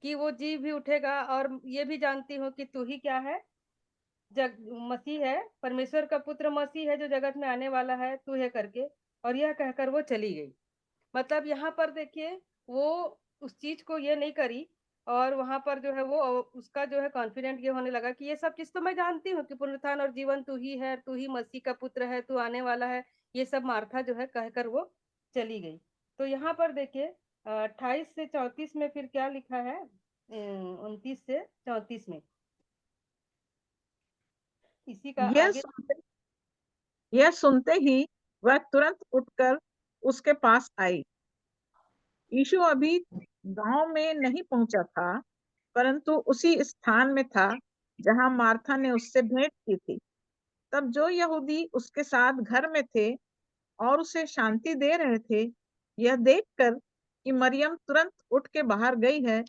S3: कि वो जी भी उठेगा और ये भी जानती हूँ कि तू ही क्या है, जग मसीह है, परमेश्वर का पुत्र मसीह है जो जगत में आने वाला है, तू है करके। और यह कहकर वो चली गई। मतलब यहाँ पर देखिए वो उस चीज को ये नहीं करी और वहां पर जो है वो उसका जो है कॉन्फिडेंट ये होने लगा कि ये सब चीज तो मैं जानती हूँ कि पुनरुत्थान और जीवन तू ही है, तू ही मसीह का पुत्र है, तू आने वाला है। ये सब मार्था जो है कहकर वो चली गई। तो यहाँ पर देखिए 28 से 34 में फिर क्या लिखा है, 29 से 34 में इसी का
S2: यह
S3: आगे।
S2: सुनते यह सुनते ही वह तुरंत उठकर उसके पास आई। यीशु अभी गांव में नहीं पहुंचा था, परंतु उसी स्थान में था जहां मार्था ने उससे भेंट की थी। तब जो यहूदी उसके साथ घर में थे और उसे शांति दे रहे थे, यह देखकर कि मरियम तुरंत उठ के बाहर गई है,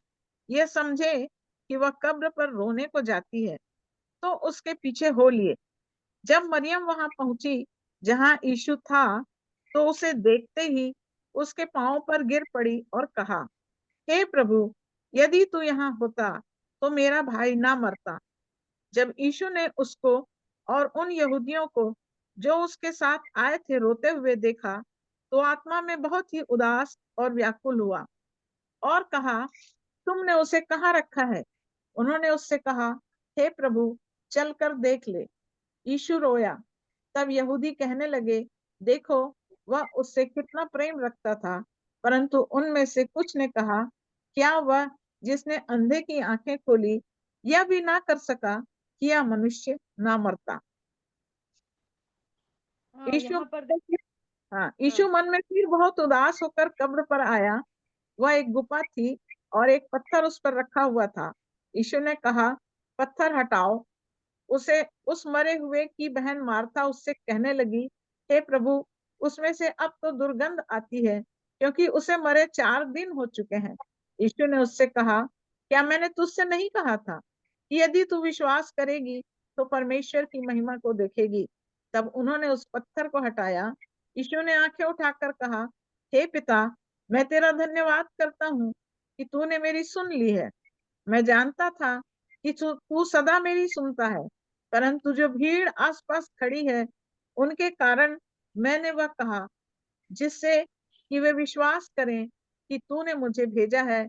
S2: यह समझे कि वह कब्र पर रोने को जाती है, तो उसके पीछे हो लिए। जब मरियम वहां पहुंची जहां यीशु था, तो उसे देखते ही उसके पांव पर गिर पड़ी और कहा, हे प्रभु, यदि तू यहाँ होता तो मेरा भाई ना मरता। जब यीशु ने उसको और उन यहूदियों को जो उसके साथ आए थे रोते हुए देखा, तो आत्मा में बहुत ही उदास और व्याकुल हुआ और कहा, तुमने उसे कहाँ रखा है? उन्होंने उससे कहा, हे प्रभु, चल कर देख ले। यीशु रोया। तब यहूदी कहने लगे, देखो, वह उससे कितना प्रेम रखता था। परंतु उनमें से कुछ ने कहा, क्या वह जिसने अंधे की आंखें खोली यह भी ना कर सका कि यह मनुष्य ना मरता?
S3: हाँ,
S2: यीशु
S3: यहाँ पर
S2: हाँ,
S3: हाँ,
S2: यीशु मन में फिर बहुत उदास होकर कब्र पर आया। वह एक गुफा थी और एक पत्थर उस पर रखा हुआ था। यीशु ने कहा, पत्थर हटाओ। उसे उस मरे हुए की बहन मार्था उससे कहने लगी, हे प्रभु, उसमें से अब तो दुर्गंध आती है, क्योंकि उसे मरे 4 दिन हो चुके हैं। यीशु ने उससे कहा, क्या मैंने तुझसे नहीं कहा था कि यदि तू विश्वास करेगी तो परमेश्वर की महिमा को देखेगी? तब उन्होंने उस पत्थर को हटाया। यीशु ने आंखें उठाकर कहा, हे पिता, मैं तेरा धन्यवाद करता हूँ कि तूने मेरी सुन ली है। मैं जानता था कि तू सदा मेरी सुनता है, परंतु जो भीड़ आसपास खड़ी है उनके कारण मैंने वह कहा, जिससे कि वे विश्वास करें कि तूने मुझे भेजा है।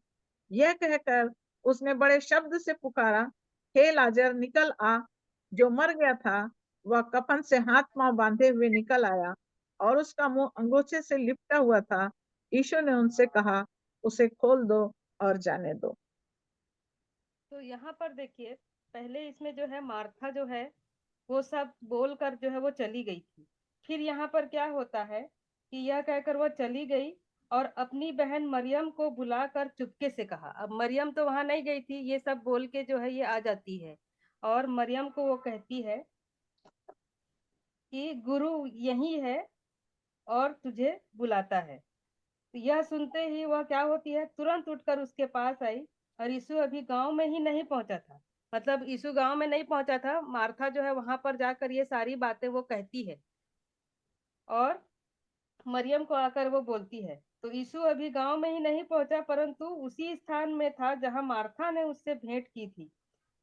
S2: यह कहकर उसने बड़े शब्द से पुकारा, हे लाजर, निकल आ। जो मर गया था वह कफन से हाथ पांव बांधे हुए निकल आया और उसका मुंह अंगोछे से लिपटा हुआ था। यीशु ने उनसे कहा, उसे खोल दो और जाने दो।
S3: तो यहाँ पर देखिए, पहले इसमें जो है मार्था जो है वो सब बोलकर जो है वो चली गई थी। फिर यहाँ पर क्या होता है कि यह कहकर वो चली गई और अपनी बहन मरियम को बुलाकर चुपके से कहा। अब मरियम तो वहां नहीं गई थी, ये सब बोल के जो है ये आ जाती है और मरियम को वो कहती है कि गुरु यही है और तुझे बुलाता है। तो यह सुनते ही वह क्या होती है, तुरंत उठकर उसके पास आई। और यीशु अभी गांव में ही नहीं पहुंचा था, मतलब यीशु गांव में नहीं पहुंचा था, मार्था जो है वहां पर जाकर ये सारी बातें वो कहती है और मरियम को आकर वो बोलती है। तो यीशु अभी गांव में ही नहीं पहुंचा, परंतु उसी स्थान में था जहां मार्था ने उससे भेंट की थी।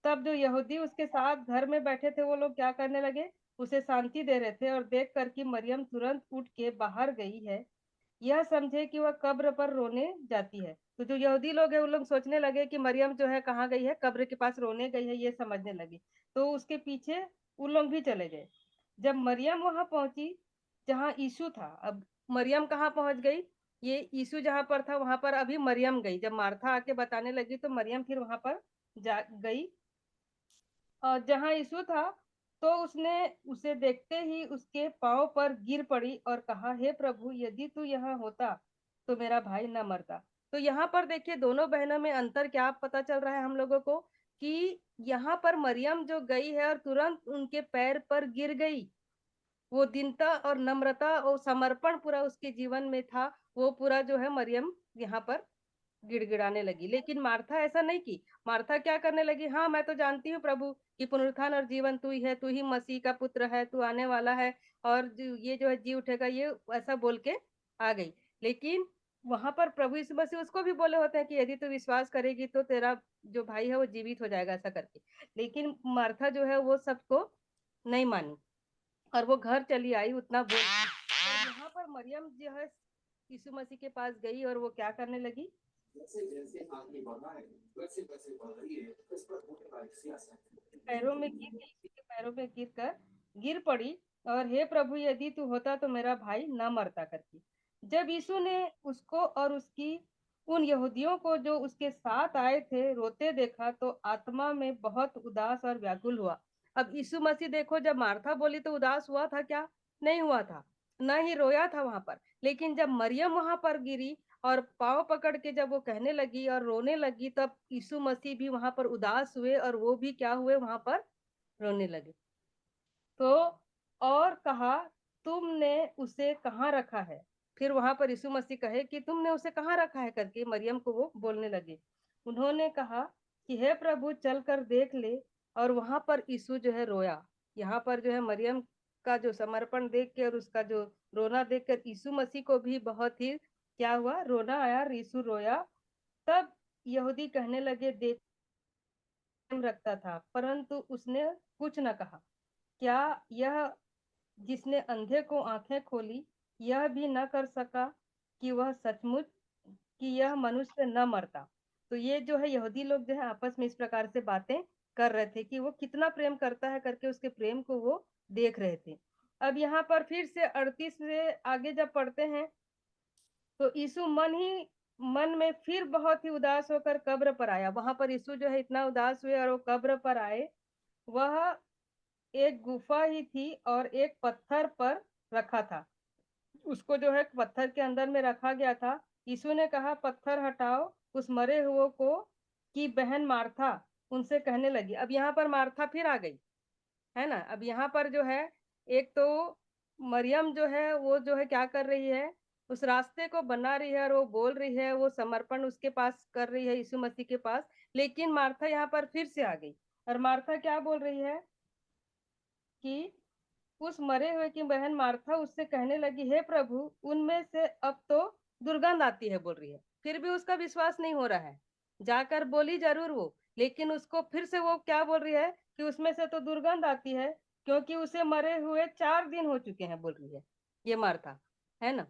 S3: तब जो यहूदी उसके साथ घर में बैठे थे वो लोग क्या करने लगे, उसे शांति दे रहे थे और देख कर कि मरियम तुरंत उठ के बाहर गई है, यह समझे कि वह कब्र पर रोने जाती है। तो जो यहूदी लोग हैं, वो लोग सोचने लगे कि मरियम जो है कहाँ गई है, कब्र के पास रोने गई है, ये समझने लगे। तो उसके पीछे उन लोग भी चले गए। जब मरियम वहां पहुंची जहां यीशु था, अब मरियम कहाँ पहुंच गई, ये यीशु जहां पर था वहां पर अभी मरियम गई। जब मार्था आके बताने लगी तो मरियम फिर वहां पर जा गई और जहां यीशु था, तो उसने उसे देखते ही उसके पांव पर गिर पड़ी और कहा, हे प्रभु, यदि तू यहाँ होता तो मेरा भाई न मरता। तो यहाँ पर देखिए दोनों बहनों में अंतर क्या पता चल रहा है हम लोगों को, कि यहाँ पर मरियम जो गई है और तुरंत उनके पैर पर गिर गई, वो दीनता और नम्रता और समर्पण पूरा उसके जीवन में था, वो पूरा जो है मरियम यहाँ पर गिड़गिड़ाने लगी। लेकिन मार्था ऐसा नहीं की। मार्था क्या करने लगी, हाँ मैं तो जानती हूँ प्रभु कि पुनरुत्थान और जीवन तू ही है, तू ही मसीह का पुत्र है, तू आने वाला है और ये जो है जी उठेगा, ये ऐसा बोल के आ गई। लेकिन वहां पर प्रभु यीशु मसीह उसको भी बोले होते हैं कि यदि तू विश्वास करेगी तो तेरा जो भाई है वो जीवित हो जाएगा, ऐसा करके। लेकिन मार्था जो है वो सबको नहीं मानी और वो घर चली आई उतना बोल के। और यहाँ पर मरियम जो है यीशु मसीह के पास गई और वो क्या करने लगी, पैरों में गिर गई, यीशु के पैरों में गिर कर गिर पड़ी और हे प्रभु, यदि तू होता तो मेरा भाई ना मरता करके। जब यीशु ने उसको और उसकी उन यहूदियों को जो उसके साथ आए थे रोते देखा, तो आत्मा में बहुत उदास और व्याकुल हुआ। अब यीशु मसीह देखो, जब मार्था बोली तो उदास हुआ था क्या? नहीं हुआ था। ना ही रोया था वहां पर। लेकिन जब मरियम वहां पर गिरी और पाँव पकड़ के जब वो कहने लगी और रोने लगी, तब यीशु मसीह भी वहां पर उदास हुए और वो भी क्या हुए, वहां पर रोने लगे। तो और कहा, तुमने उसे कहाँ रखा है? फिर वहां पर यीशु मसीह कहे कि तुमने उसे कहाँ रखा है करके मरियम को वो बोलने लगे। उन्होंने कहा कि हे प्रभु, चल कर देख ले। और वहां पर यीशु जो है रोया। यहाँ पर जो है मरियम का जो समर्पण देख के और उसका जो रोना देख कर यीशु मसीह को भी बहुत ही क्या हुआ, रोना आया, यीशु रोया। तब यहूदी कहने लगे, देख रखता था, परंतु उसने कुछ न कहा। क्या यह जिसने अंधे को आंखें खोली यह भी न कर सका कि वह सचमुच कि यह मनुष्य न मरता? तो ये जो है यहूदी लोग जो है आपस में इस प्रकार से बातें कर रहे थे कि वो कितना प्रेम करता है करके उसके प्रेम को वो देख रहे थे। अब यहाँ पर फिर से 38 से आगे जब पढ़ते हैं तो यीशु मन में फिर बहुत ही उदास होकर कब्र पर आया। वहां पर यीशु जो है इतना उदास हुए और वो कब्र पर आए। वह एक गुफा ही थी और एक पत्थर पर रखा था। उसको जो है पत्थर के अंदर में रखा गया था। यीशु ने कहा, पत्थर हटाओ। उस मरे हुए को की बहन मार्था उनसे कहने लगी। अब यहाँ पर मार्था फिर आ गई, है ना। अब यहाँ पर जो है एक तो मरियम जो है वो जो है क्या कर रही है, उस रास्ते को बना रही है और वो बोल रही है, वो समर्पण उसके पास कर रही है यीशु मसीह के पास। लेकिन मार्था यहाँ पर फिर से आ गई और मार्था क्या बोल रही है कि उस मरे हुए की बहन मार्था उससे कहने लगी, हे प्रभु, उनमें से अब तो दुर्गंध आती है, बोल रही है। फिर भी उसका विश्वास नहीं हो रहा है। जाकर बोली जरूर वो, लेकिन उसको फिर से वो क्या बोल रही है कि उसमें से तो दुर्गंध आती है, क्योंकि उसे मरे हुए 4 दिन हो चुके हैं, बोल रही है ये मार्था, है ना।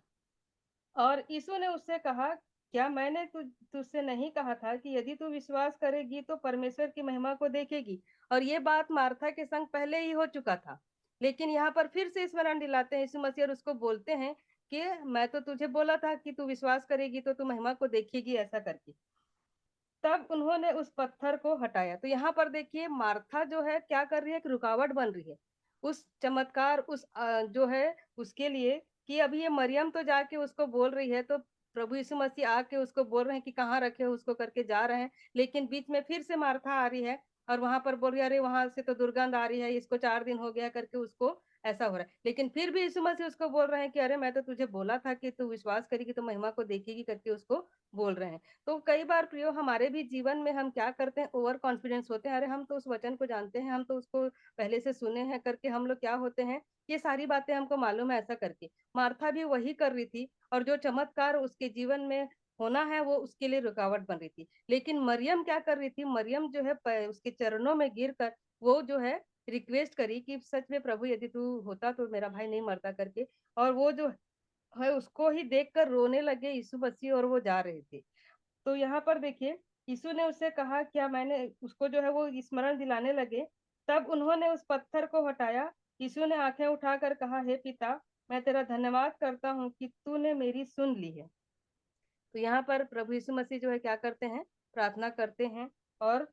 S3: और यीशु ने उससे कहा, क्या मैंने तुझसे नहीं कहा था कि यदि तू विश्वास करेगी तो परमेश्वर की महिमा को देखेगी? और ये बात मार्था के संग पहले ही हो चुका था। लेकिन यहाँ पर फिर से स्मरण दिलाते हैं यीशु मसीह और उसको बोलते हैं कि मैं तो तुझे बोला था कि तू विश्वास करेगी तो तू महिमा को देखेगी, ऐसा करके। तब उन्होंने उस पत्थर को हटाया। तो यहाँ पर देखिए मार्था जो है क्या कर रही है, एक रुकावट बन रही है उस चमत्कार, उस जो है उसके लिए, कि अभी ये मरियम तो जाके उसको बोल रही है, तो प्रभु यीशु मसीह आके उसको बोल रहे हैं कि कहाँ रखे हो, उसको करके जा रहे हैं। लेकिन बीच में फिर से मार्था आ रही है और वहां पर बोल रही है, अरे वहां से तो दुर्गंध आ रही है, इसको 4 दिन हो गया करके उसको ऐसा हो रहा है। लेकिन फिर भी यीशु मसीह उसको बोल रहे हैं कि अरे मैं तो तुझे बोला था कि तू विश्वास करेगी तो महिमा को देखेगी, करके उसको बोल रहे हैं। तो कई बार प्रियो हमारे भी जीवन में हम क्या करते हैं, ओवर कॉन्फिडेंस होते हैं, अरे हम तो उस वचन को जानते हैं, हम तो उसको पहले से सुने हैं करके हम लोग क्या होते हैं, ये सारी बातें हमको मालूम है ऐसा करके। मार्था भी वही कर रही थी और जो चमत्कार उसके जीवन में होना है वो उसके लिए रुकावट बन रही थी। लेकिन मरियम क्या कर रही थी, मरियम जो है उसके चरणों में गिर कर वो जो है रिक्वेस्ट करी कि सच में प्रभु यदि तू होता तो मेरा भाई नहीं मरता करके। और वो जो है उसको ही देखकर रोने लगे यीशु मसीह और वो जा रहे थे। तो यहाँ पर देखिए यीशु ने उससे कहा, क्या मैंने उसको जो है वो स्मरण दिलाने लगे। तब उन्होंने उस पत्थर को हटाया। यीशु ने आंखें उठाकर कहा, हे पिता, मैं तेरा धन्यवाद करता हूँ कि तूने मेरी सुन ली है। तो यहाँ पर प्रभु यीशु मसीह जो है क्या करते हैं, प्रार्थना करते हैं और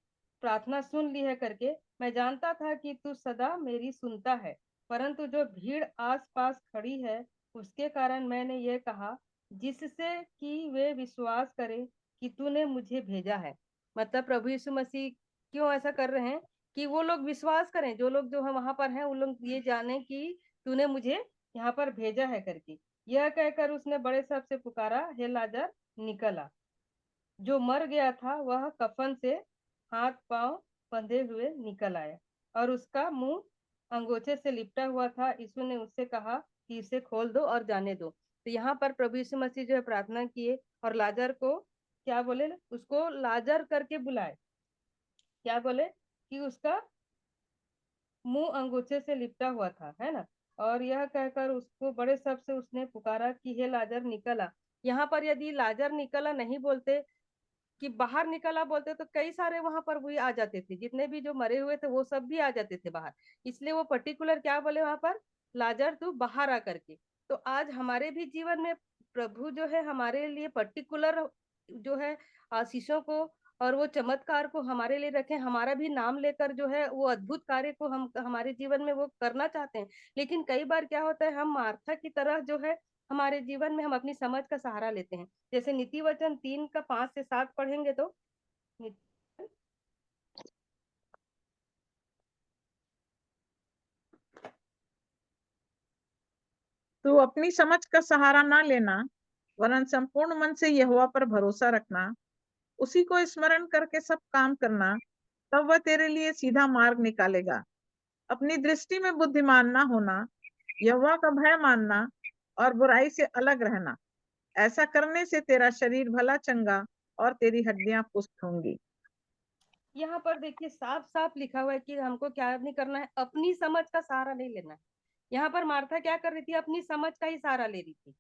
S3: प्रार्थना सुन ली है करके, मैं जानता था कि तू सदा मेरी सुनता है, परंतु जो भीड़ आस पास खड़ी है उसके कारण मैंने ये कहा, जिससे कि वे विश्वास करें कि तूने मुझे भेजा है। मतलब प्रभु यीशु मसीह क्यों ऐसा कर रहे हैं कि वो लोग विश्वास करें, जो लोग जो है वहां पर हैं, वो लोग ये जाने कि तूने मुझे यहाँ पर भेजा है करके। यह कहकर उसने बड़े शब्द से पुकारा, हे लाजर, निकल आ। जो मर गया था वह कफन से हाथ पांव बंधे हुए निकल आया और उसका मुंह अंगोछे से लिपटा हुआ था। यीशु ने उससे कहा कि इसे खोल दो और जाने दो। तो यहाँ पर प्रभु यीशु मसीह जो है प्रार्थना किए और लाजर को क्या बोले, उसको लाजर करके बुलाए। क्या बोले कि उसका मुंह अंगूठे से लिपटा हुआ था, है ना। और यह कहकर उसको बड़े शब्द से उसने पुकारा कि हे लाजर निकला। यहाँ पर यदि लाजर निकला नहीं बोलते कि बाहर निकला बोलते तो कई सारे वहां पर भी आ जाते थे, जितने भी जो मरे हुए थे वो सब भी आ जाते थे बाहर। इसलिए वो पर्टिकुलर क्या बोले वहां पर, लाजर तू बाहर आ करके। तो आज हमारे भी जीवन में प्रभु जो है हमारे लिए पर्टिकुलर जो है आशीषों को और वो चमत्कार को हमारे लिए रखें, हमारा भी नाम लेकर जो है वो अद्भुत कार्य को हम हमारे जीवन में वो करना चाहते हैं। लेकिन कई बार क्या होता है, हम मार्था की तरह जो है हमारे जीवन में हम अपनी समझ का सहारा लेते हैं। जैसे नीति वचन 3 का 5 से 7 पढ़ेंगे तो
S2: तू अपनी समझ का सहारा ना लेना, वरन संपूर्ण मन से यहोवा पर भरोसा रखना, उसी को स्मरण करके सब काम करना, तब वह तेरे लिए सीधा मार्ग निकालेगा। अपनी दृष्टि में बुद्धिमान ना होना, यहोवा का भय मानना और बुराई से अलग रहना। ऐसा करने से तेरा शरीर भला चंगा और तेरी हड्डियां पुष्ट होंगी।
S3: यहाँ पर देखिए साफ साफ लिखा हुआ है कि हमको क्या नहीं करना है, अपनी समझ का सहारा नहीं लेना है। यहाँ पर मार्था क्या कर रही थी, अपनी समझ का ही सहारा ले रही थी।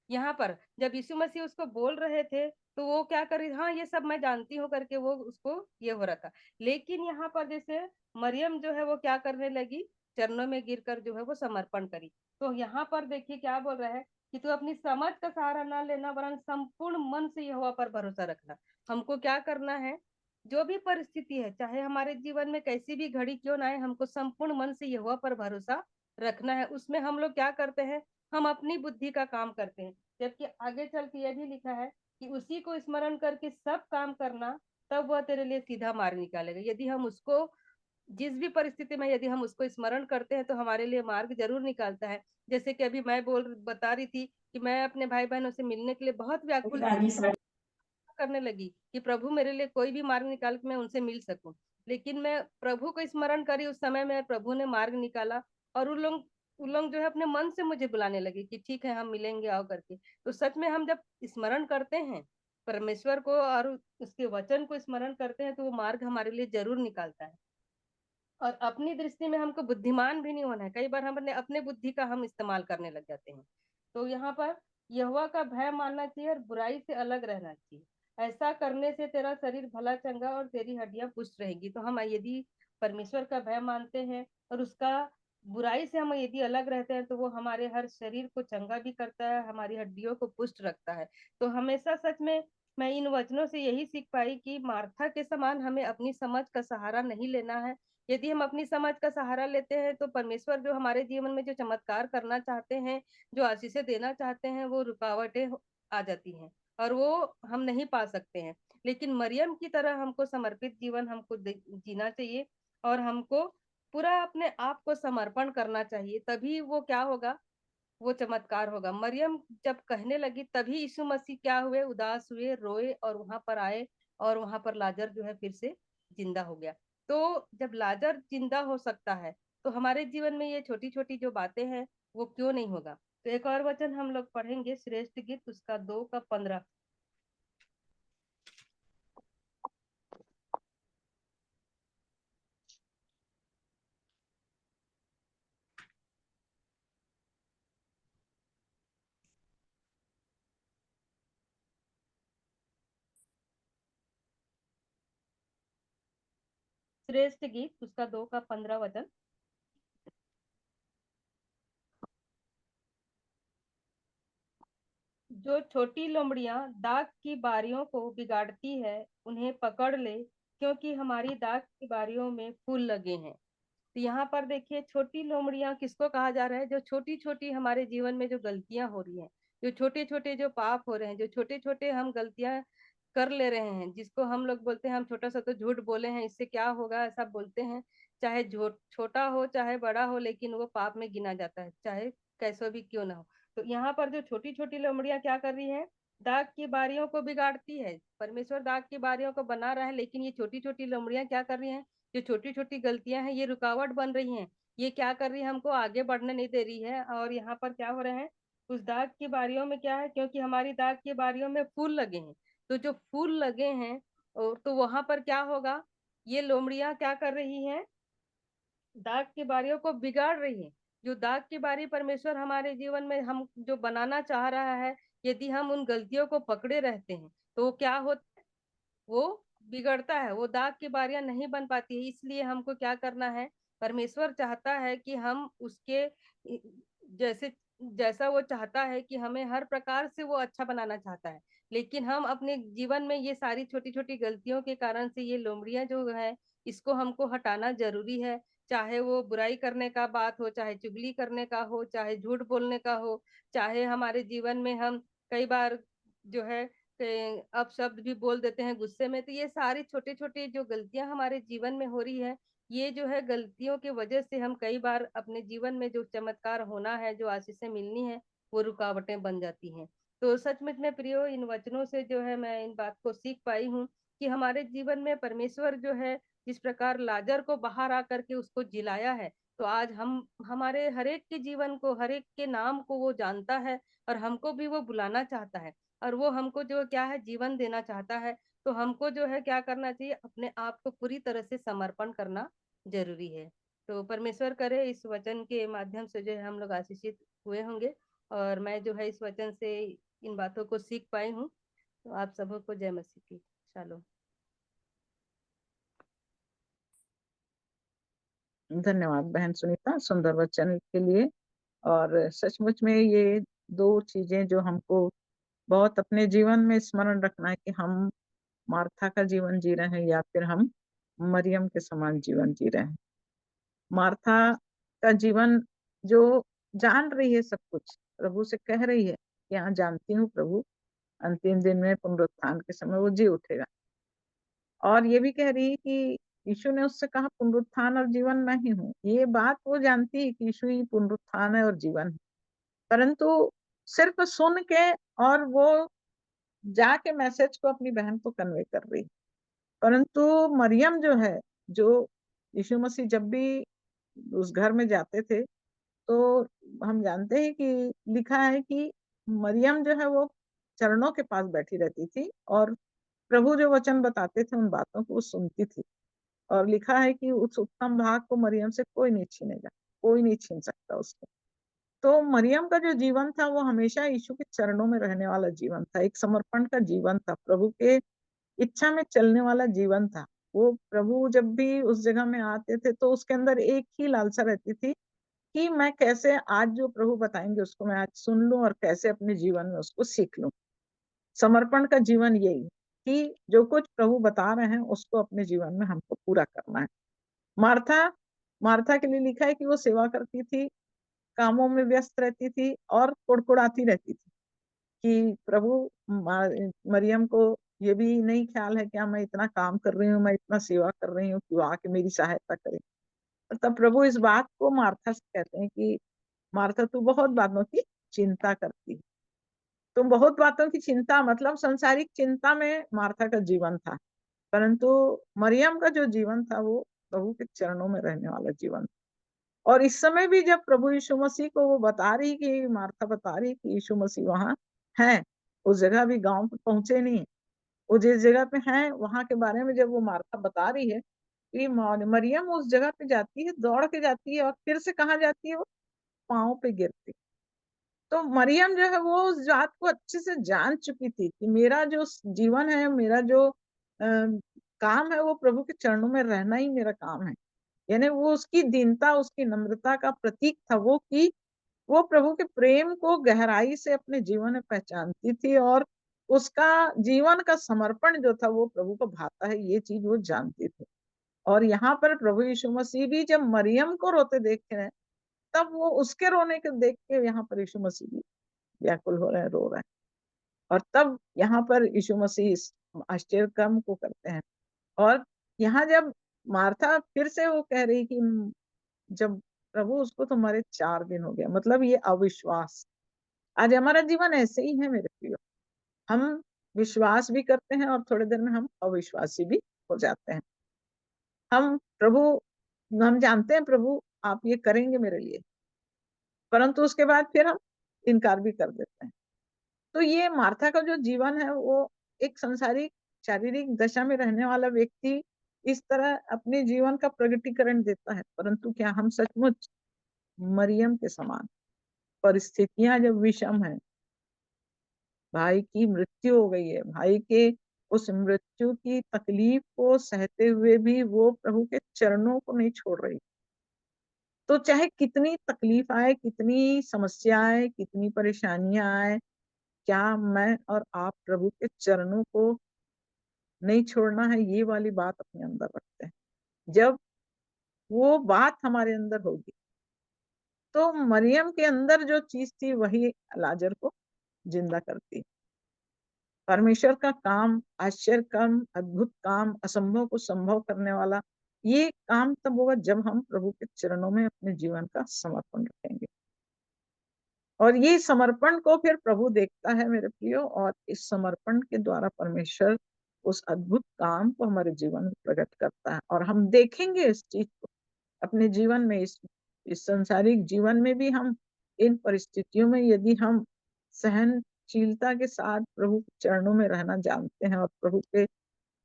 S3: यहाँ पर जब यीशु मसीह उसको बोल रहे थे तो वो क्या कर रही, हाँ ये सब मैं जानती हूँ करके वो उसको ये हो रहा था। लेकिन यहाँ पर जैसे मरियम जो है वो क्या करने लगी, चरणों में गिरकर जो है वो समर्पण करी। तो यहाँ पर देखिए क्या बोल रहा है कि तू अपनी समझ का सहारा ना लेना, वरन संपूर्ण मन से यहोवा पर भरोसा रखना। हमको क्या करना है, जो भी परिस्थिति है, चाहे हमारे जीवन में कैसी भी घड़ी क्यों ना आए, हमको संपूर्ण मन से यहोवा पर भरोसा रखना है। उसमें हम लोग क्या करते हैं, हम अपनी बुद्धि का काम करते हैं। जबकि आगे चल के यह भी लिखा है कि उसी को स्मरण करके सब काम करना, तब वह तेरे लिए सीधा मार्ग निकालेगा। यदि हम उसको जिस भी परिस्थिति में यदि हम उसको स्मरण करते हैं तो हमारे लिए मार्ग जरूर निकालता है। जैसे कि अभी मैं बता रही थी कि मैं अपने भाई बहनों से मिलने के लिए बहुत व्याकुल करने लगी कि प्रभु मेरे लिए कोई भी मार्ग निकाल के मैं उनसे मिल सकूं। लेकिन मैं प्रभु को स्मरण करी, उस समय में प्रभु ने मार्ग निकाला और उन लोग जो है अपने मन से मुझे बुलाने लगे कि ठीक है हम मिलेंगे आओ करके। तो सच में हम जब स्मरण करते हैं परमेश्वर को और उसके वचन को स्मरण करते हैं तो वो मार्ग हमारे लिए जरूर निकालता है। और अपनी दृष्टि में हमको बुद्धिमान भी नहीं होना है। कई बार हम अपने बुद्धि का हम इस्तेमाल करने लग जाते हैं। तो यहाँ पर यहोवा का भय मानना चाहिए और बुराई से अलग रहना चाहिए। ऐसा करने से तेरा शरीर भला चंगा और तेरी हड्डियां पुष्ट रहेगी। तो हम यदि परमेश्वर का भय मानते हैं और उसका बुराई से हम यदि अलग रहते हैं तो वो हमारे हर शरीर को चंगा भी करता है, हमारी हड्डियों को पुष्ट रखता है। तो हमेशा सच में मैं इन वचनों से यही सीख पाई कि मार्था के समान हमें अपनी समझ का सहारा नहीं लेना है। यदि हम अपनी समझ का सहारा लेते हैं तो परमेश्वर जो हमारे जीवन में जो चमत्कार करना चाहते हैं, जो आशीषें देना चाहते हैं, वो रुकावटें आ जाती हैं और वो हम नहीं पा सकते हैं। लेकिन मरियम की तरह हमको समर्पित जीवन हमको जीना चाहिए और हमको पूरा अपने आप को समर्पण करना चाहिए, तभी वो क्या होगा, वो चमत्कार होगा। मरियम जब कहने लगी तभी यीशु मसीह क्या हुए, उदास हुए, रोए और वहां पर आए और वहां पर लाजर जो है फिर से जिंदा हो गया। तो जब लाजर जिंदा हो सकता है तो हमारे जीवन में ये छोटी छोटी जो बातें हैं वो क्यों नहीं होगा। तो एक और वचन हम लोग पढ़ेंगे, श्रेष्ठ गीत उसका 2 का 15। श्रेष्ठ गीत उसका 2 का 15 वचन। जो छोटी लोमड़ियां दाग की बारियों को बिगाड़ती है उन्हें पकड़ ले, क्योंकि हमारी दाग की बारियों में फूल लगे हैं। तो यहाँ पर देखिए छोटी लोमड़ियां किसको कहा जा रहा है, जो छोटी छोटी हमारे जीवन में जो गलतियां हो रही हैं, जो छोटे छोटे जो पाप हो रहे हैं, जो छोटे छोटे हम गलतियां कर ले रहे हैं, जिसको हम लोग बोलते हैं हम छोटा सा तो झूठ बोले हैं इससे क्या होगा ऐसा बोलते हैं। चाहे झूठ छोटा हो चाहे बड़ा हो, लेकिन वो पाप में गिना जाता है, चाहे कैसा भी क्यों ना हो। तो यहाँ पर जो छोटी छोटी लोमड़ियां क्या कर रही है, दाग की बारियों को बिगाड़ती है। परमेश्वर दाग की बारियों को बना रहा है, लेकिन ये छोटी छोटी लोमड़ियां क्या कर रही हैं, जो छोटी छोटी गलतियां हैं ये रुकावट बन रही हैं। ये क्या कर रही है, हमको आगे बढ़ने नहीं दे रही है। और यहाँ पर क्या हो रहे हैं, उस दाग की बारियों में क्या है, क्योंकि हमारी दाग की बारियों में फूल लगे हैं। तो जो फूल लगे हैं तो वहां पर क्या होगा, ये लोमड़ियां क्या कर रही हैं, दाग की बारियों को बिगाड़ रही है। जो दाग की बारी परमेश्वर हमारे जीवन में हम जो बनाना चाह रहा है, यदि हम उन गलतियों को पकड़े रहते हैं तो वो क्या होता है, वो बिगड़ता है, वो दाग की बारियां नहीं बन पाती है। इसलिए हमको क्या करना है, परमेश्वर चाहता है कि हम उसके जैसे जैसा वो चाहता है कि हमें हर प्रकार से वो अच्छा बनाना चाहता है। लेकिन हम अपने जीवन में ये सारी छोटी-छोटी गलतियों के कारण से ये लोमड़ियाँ जो है, इसको हमको हटाना ज़रूरी है। चाहे वो बुराई करने का बात हो, चाहे चुगली करने का हो, चाहे झूठ बोलने का हो, चाहे हमारे जीवन में हम कई बार जो है अपशब्द भी बोल देते हैं गुस्से में। तो ये सारी छोटी-छोटी जो गलतियाँ हमारे जीवन में हो रही है, ये जो है गलतियों की वजह से हम कई बार अपने जीवन में जो चमत्कार होना है, जो आशीषें मिलनी है, वो रुकावटें बन जाती हैं। तो सचमुच में प्रियो इन वचनों से जो है मैं इन बात को सीख पाई हूँ कि हमारे जीवन में परमेश्वर जो है जिस प्रकार लाजर को बाहर आकर के उसको जिलाया है, तो आज हम हमारे हर एक के जीवन को, हर एक के नाम को वो जानता है और हमको भी वो बुलाना चाहता है और वो हमको जो क्या है जीवन देना चाहता है। तो हमको जो है क्या करना चाहिए, अपने आप को पूरी तरह से समर्पण करना ज़रूरी है। तो परमेश्वर करे इस वचन के माध्यम से जो है हम लोग आशीषित हुए होंगे और मैं जो है इस वचन से इन बातों को सीख पाई हूँ। तो आप सबों को जय मसीह की। शालोम।
S2: धन्यवाद बहन सुनीता सुंदर वचन के लिए। और सचमुच में ये 2 चीजें जो हमको बहुत अपने जीवन में स्मरण रखना है कि हम मार्था का जीवन जी रहे हैं या फिर हम मरियम के समान जीवन जी रहे हैं। मार्था का जीवन जो जान रही है सब कुछ, प्रभु से कह रही है कि हाँ जानती हूँ प्रभु, अंतिम दिन में पुनरुत्थान के समय वो जी उठेगा। और ये भी कह रही है कि यीशु ने उससे कहा पुनरुत्थान और जीवन मैं ही हूँ। ये बात वो जानती है कि यीशु ही पुनरुत्थान है और जीवन है। परंतु सिर्फ सुन के और वो जाके मैसेज को अपनी बहन को कन्वे कर रही। परंतु मरियम जो है, जो यीशु मसीह जब भी उस घर में जाते थे, तो हम जानते हैं कि लिखा है कि मरियम जो है वो चरणों के पास बैठी रहती थी और प्रभु जो वचन बताते थे उन बातों को वो सुनती थी। और लिखा है कि उस उत्तम भाग को मरियम से कोई नहीं छीनेगा, कोई नहीं छीन सकता उसको। तो मरियम का जो जीवन था वो हमेशा यीशु के चरणों में रहने वाला जीवन था, एक समर्पण का जीवन था, प्रभु के इच्छा में चलने वाला जीवन था। वो प्रभु जब भी उस जगह में आते थे तो उसके अंदर एक ही लालसा रहती थी कि मैं कैसे आज जो प्रभु बताएंगे उसको मैं आज सुन लूं और कैसे अपने जीवन में उसको सीख लूं। समर्पण का जीवन यही कि जो कुछ प्रभु बता रहे हैं उसको अपने जीवन में हमको पूरा करना है। मार्था मार्था के लिए लिखा है कि वो सेवा करती थी, कामों में व्यस्त रहती थी और कुड़कुड़ाती रहती थी कि प्रभु मरियम को ये भी नहीं ख्याल है कि हाँ, मैं इतना काम कर रही हूँ, मैं इतना सेवा कर रही हूँ कि वो आके मेरी सहायता करे। तब प्रभु इस बात को मार्था से कहते हैं कि मार्था तू बहुत बातों की चिंता करती है। तुम बहुत बातों की चिंता मतलब सांसारिक चिंता में मार्था का जीवन था। परंतु मरियम का जो जीवन था वो प्रभु के चरणों में रहने वाला जीवन। और इस समय भी जब प्रभु यीशु मसीह को वो बता रही कि मार्था बता रही कि यीशु मसीह वहां है, उस जगह भी गांव पे पहुंचे नहीं, वो जिस जगह पे है वहां के बारे में जब वो मार्था बता रही है कि मरियम उस जगह पे जाती है, दौड़ के जाती है और फिर से कहाँ जाती है, वो पाँव पे गिरती। तो मरियम जो है वो उस बात को अच्छे से जान चुकी थी कि मेरा जो जीवन है, मेरा जो काम है वो प्रभु के चरणों में रहना ही मेरा काम है। यानी वो उसकी दीनता, उसकी नम्रता का प्रतीक था वो कि वो प्रभु के प्रेम को गहराई से अपने जीवन में पहचानती थी और उसका जीवन का समर्पण जो था वो प्रभु को भाता है, ये चीज वो जानती थी। और यहाँ पर प्रभु यीशु मसीह भी जब मरियम को रोते देख रहे हैं, तब वो उसके रोने को देख के यहाँ पर यीशु मसीह भी व्याकुल हो रहे हैं, रो रहे हैं। और तब यहाँ पर यीशु मसीह इस आश्चर्य कर्म को करते हैं। और यहाँ जब मार्था फिर से वो कह रही कि जब प्रभु उसको तो मरे 4 दिन हो गया, मतलब ये अविश्वास। आज हमारा जीवन ऐसे ही है मेरे प्रियो, हम विश्वास भी करते हैं और थोड़ी देर में हम अविश्वासी भी हो जाते हैं। हम जानते हैं प्रभु आप ये करेंगे मेरे लिए, परंतु उसके बाद फिर हम इनकार भी कर देते हैं। तो ये मार्था का जो जीवन है वो एक संसारिक शारीरिक दशा में रहने वाला व्यक्ति इस तरह अपने जीवन का प्रगटीकरण देता है। परंतु क्या हम सचमुच मरियम के समान, परिस्थितियां जब विषम है, भाई की मृत्यु हो गई है, भाई के उस मृत्यु की तकलीफ को सहते हुए भी वो प्रभु के चरणों को नहीं छोड़ रही। तो चाहे कितनी तकलीफ आए, कितनी समस्या आए, कितनी परेशानियां आए, क्या मैं और आप प्रभु के चरणों को नहीं छोड़ना है, ये वाली बात अपने अंदर रखते हैं। जब वो बात हमारे अंदर होगी, तो मरियम के अंदर जो चीज थी वही लाजर को जिंदा करती। परमेश्वर का काम, आश्चर्य काम, अद्भुत काम, असंभव को संभव करने वाला, ये काम तब होगा जब हम प्रभु के चरणों में अपने जीवन का समर्पण रखेंगे। और ये समर्पण को फिर प्रभु देखता है मेरे प्रियो, और इस समर्पण के द्वारा परमेश्वर उस अद्भुत काम को हमारे जीवन में प्रकट करता है। और हम देखेंगे इस चीज को अपने जीवन में, इस संसारिक जीवन में भी हम इन परिस्थितियों में यदि हम सहनशीलता के साथ प्रभु के चरणों में रहना जानते हैं और प्रभु के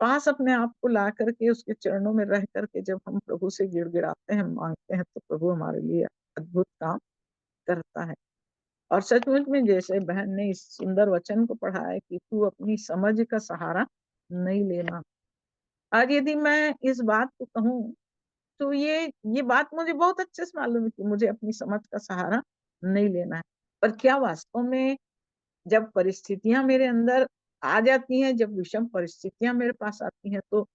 S2: पास अपने आप को ला करके उसके चरणों में रह करके जब हम प्रभु से गिड़गिड़ाते हैं, मांगते हैं, तो प्रभु हमारे लिए अद्भुत काम करता है। और सचमुच में जैसे बहन ने इस सुंदर वचन को पढ़ा है कि तू अपनी समझ का सहारा नहीं लेना। आज यदि मैं इस बात को कहूँ, तो ये बात मुझे बहुत अच्छे से मालूम है कि मुझे अपनी समझ का सहारा नहीं लेना है। पर क्या वास्तव में जब परिस्थितियां मेरे अंदर आ जाती हैं, जब विषम परिस्थितियां मेरे पास आती हैं, तो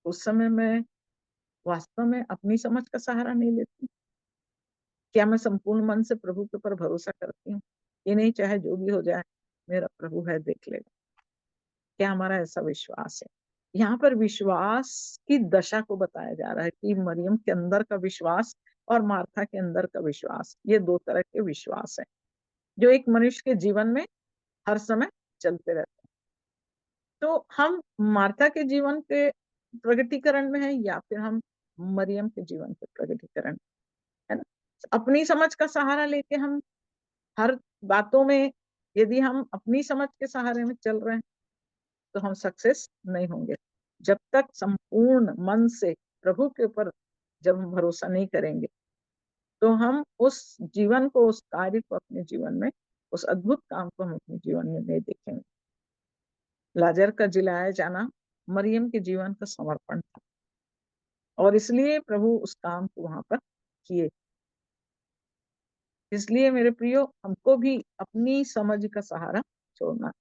S2: उस समय मैं वास्तव में अपनी समझ का सहारा नहीं लेती? क्या मैं संपूर्ण मन से प्रभु के ऊपर भरोसा करती हूँ कि नहीं, चाहे जो भी हो जाए, मेरा प्रभु है, देख लेगा? क्या हमारा ऐसा विश्वास है? यहाँ पर विश्वास की दशा को बताया जा रहा है कि मरियम के अंदर का विश्वास और मार्था के अंदर का विश्वास, ये दो तरह के विश्वास है जो एक मनुष्य के जीवन में हर समय चलते रहते हैं। तो हम मार्था के जीवन के प्रगटीकरण में है या फिर हम मरियम के जीवन के प्रगटीकरण, है ना? अपनी समझ का सहारा लेके हम हर बातों में, यदि हम अपनी समझ के सहारे में चल रहे हैं, तो हम सक्सेस नहीं होंगे। जब तक संपूर्ण मन से प्रभु के ऊपर जब हम भरोसा नहीं करेंगे, तो हम उस जीवन को, उस कार्य को अपने जीवन में, उस अद्भुत काम को हम अपने जीवन में नहीं देखेंगे। लाजर का जिलाया जाना मरियम के जीवन का समर्पण था, और इसलिए प्रभु उस काम को वहां पर किए। इसलिए मेरे प्रियो, हमको भी अपनी समझ का सहारा छोड़ना,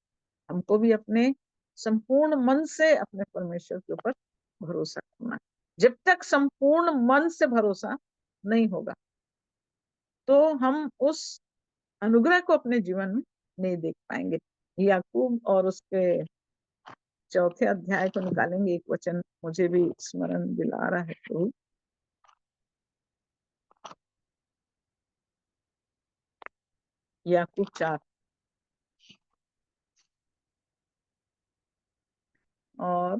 S2: हमको भी अपने संपूर्ण मन से अपने परमेश्वर के ऊपर भरोसा करना। जब तक संपूर्ण मन से भरोसा नहीं होगा, तो हम उस अनुग्रह को अपने जीवन में नहीं देख पाएंगे। याकूब और उसके चौथे अध्याय को निकालेंगे, एक वचन मुझे भी स्मरण दिला रहा है प्रभु। याकूब 4 और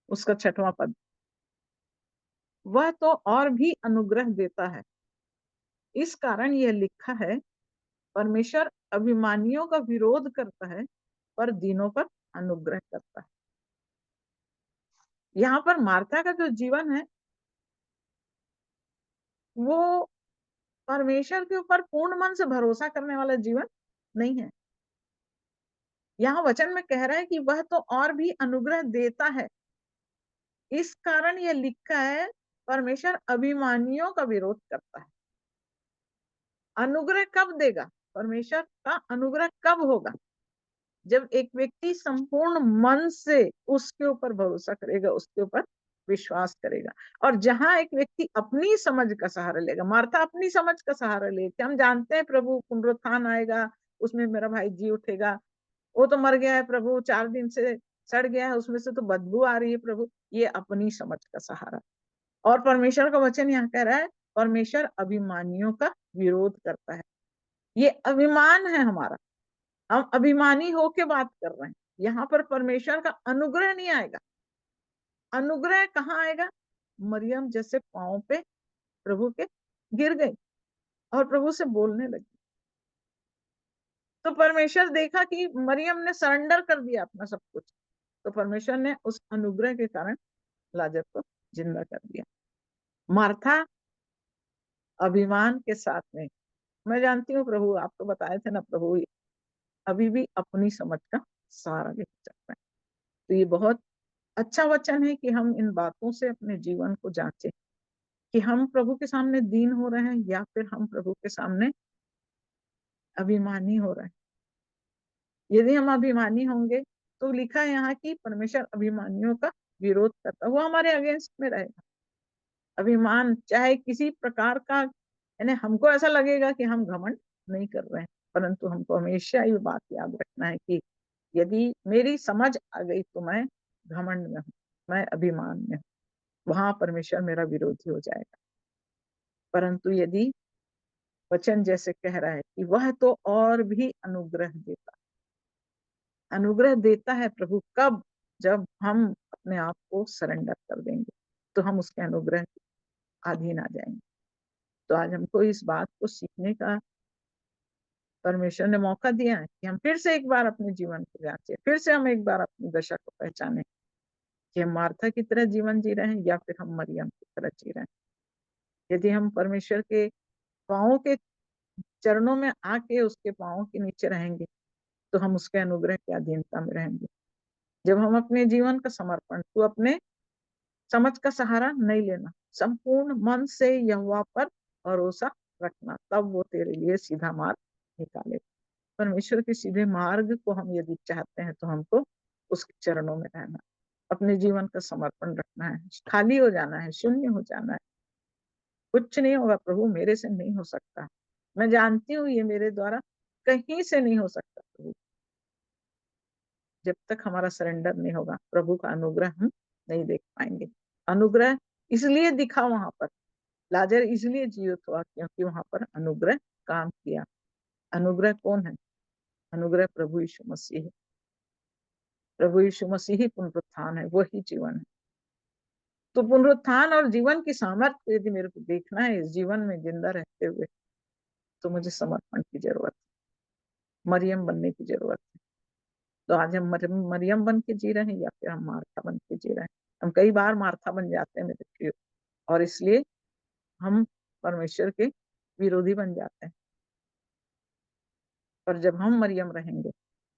S2: उसका 6वां पद। वह तो और भी अनुग्रह देता है, इस कारण यह लिखा है, परमेश्वर अभिमानियों का विरोध करता है पर दीनों पर अनुग्रह करता है। यहाँ पर मार्था का जो जीवन है, वो परमेश्वर के ऊपर पूर्ण मन से भरोसा करने वाला जीवन नहीं है। यहाँ वचन में कह रहा है कि वह तो और भी अनुग्रह देता है, इस कारण यह लिखा है, परमेश्वर अभिमानियों का विरोध करता है। अनुग्रह कब देगा? परमेश्वर का अनुग्रह कब होगा? जब एक व्यक्ति संपूर्ण मन से उसके ऊपर भरोसा करेगा, उसके ऊपर विश्वास करेगा। और जहां एक व्यक्ति अपनी समझ का सहारा लेगा, मार्था अपनी समझ का सहारा लेके, हम जानते हैं प्रभु पुनरुत्थान आएगा, उसमें मेरा भाई जी उठेगा, वो तो मर गया है प्रभु, 4 दिन से सड़ गया है, उसमें से तो बदबू आ रही है प्रभु, ये अपनी समझ का सहारा। और परमेश्वर का वचन यहाँ कह रहा है, परमेश्वर अभिमानियों का विरोध करता है। ये अभिमान है हमारा, हम अभिमानी होके बात कर रहे हैं। यहाँ पर परमेश्वर का अनुग्रह नहीं आएगा। अनुग्रह कहाँ आएगा? मरियम जैसे पांव पे प्रभु के गिर गई और प्रभु से बोलने लगी, तो परमेश्वर देखा कि मरियम ने सरेंडर कर दिया अपना सब कुछ, तो परमेश्वर ने उस अनुग्रह के कारण लाजर को जिंदा कर दिया। मार्था अभिमान के साथ में, मैं जानती हूँ प्रभु, आप तो बताए थे ना प्रभु, अभी भी अपनी समझ का सहारा लेके चल रहे हैं। तो ये बहुत अच्छा वचन है कि हम इन बातों से अपने जीवन को जांचें कि हम प्रभु के सामने दीन हो रहे हैं या फिर हम प्रभु के सामने अभिमानी हो रहे हैं। यदि हम अभिमानी होंगे तो लिखा है यहाँ कि परमेश्वर अभिमानियों का विरोध करता, वो हमारे अगेंस्ट में रहेगा। अभिमान चाहे किसी प्रकार का, यानी हमको ऐसा लगेगा कि हम घमंड नहीं कर रहे हैं, परंतु हमको हमेशा ये बात याद रखना है कि यदि मेरी समझ आ गई तो मैं घमंड में हूँ, मैं अभिमान में हूँ, वहां परमेश्वर मेरा विरोधी हो जाएगा। परंतु यदि वचन जैसे कह रहा है कि वह तो और भी अनुग्रह देता, अनुग्रह देता है प्रभु कब, जब हम अपने आप को सरेंडर कर देंगे तो हम उसके अनुग्रह के अधीन आ जाएंगे। तो आज हमको इस बात को सीखने का परमेश्वर ने मौका दिया है कि हम फिर से एक बार अपने जीवन को जांचे, फिर से हम एक बार अपनी दशा को पहचाने कि हम मार्था की तरह जीवन जी रहे हैं या फिर हम मरियम की तरह जी रहे हैं। यदि हम परमेश्वर के पांवों के चरणों में आके उसके पांवों के नीचे रहेंगे तो हम उसके अनुग्रह की अधीनता में रहेंगे। जब हम अपने जीवन का समर्पण, तू अपने समझ का सहारा नहीं लेना, संपूर्ण मन से यहोवा पर भरोसा रखना, तब वो तेरे लिए सीधा मार्ग निकाले। परमेश्वर के सीधे मार्ग को हम यदि चाहते हैं तो हमको उसके चरणों में रहना, अपने जीवन का समर्पण रखना है, खाली हो जाना है, शून्य हो जाना है। कुछ नहीं होगा प्रभु, मेरे से नहीं हो सकता, मैं जानती हूँ ये मेरे द्वारा कहीं से नहीं हो सकता प्रभु। जब तक हमारा सरेंडर नहीं होगा प्रभु का अनुग्रह हम नहीं देख पाएंगे। अनुग्रह इसलिए दिखा वहां पर, लाजर इसलिए जीवित हुआ क्योंकि वहां पर अनुग्रह काम किया। अनुग्रह कौन है? अनुग्रह प्रभु यीशु मसीह है। प्रभु यीशु मसीह ही पुनरुत्थान है, वही जीवन है। तो पुनरुत्थान और जीवन की सामर्थ्य यदि मेरे को देखना है इस जीवन में जिंदा रहते हुए, तो मुझे समर्पण की जरूरत है, मरियम बनने की जरूरत है। तो आज हम मरियम बन के जी रहे हैं या फिर हम मार्था बन के जी रहे हैं? हम कई बार मार्था बन जाते हैं मेरे प्रियो, और इसलिए हम परमेश्वर के विरोधी बन जाते हैं। पर जब हम मरियम रहेंगे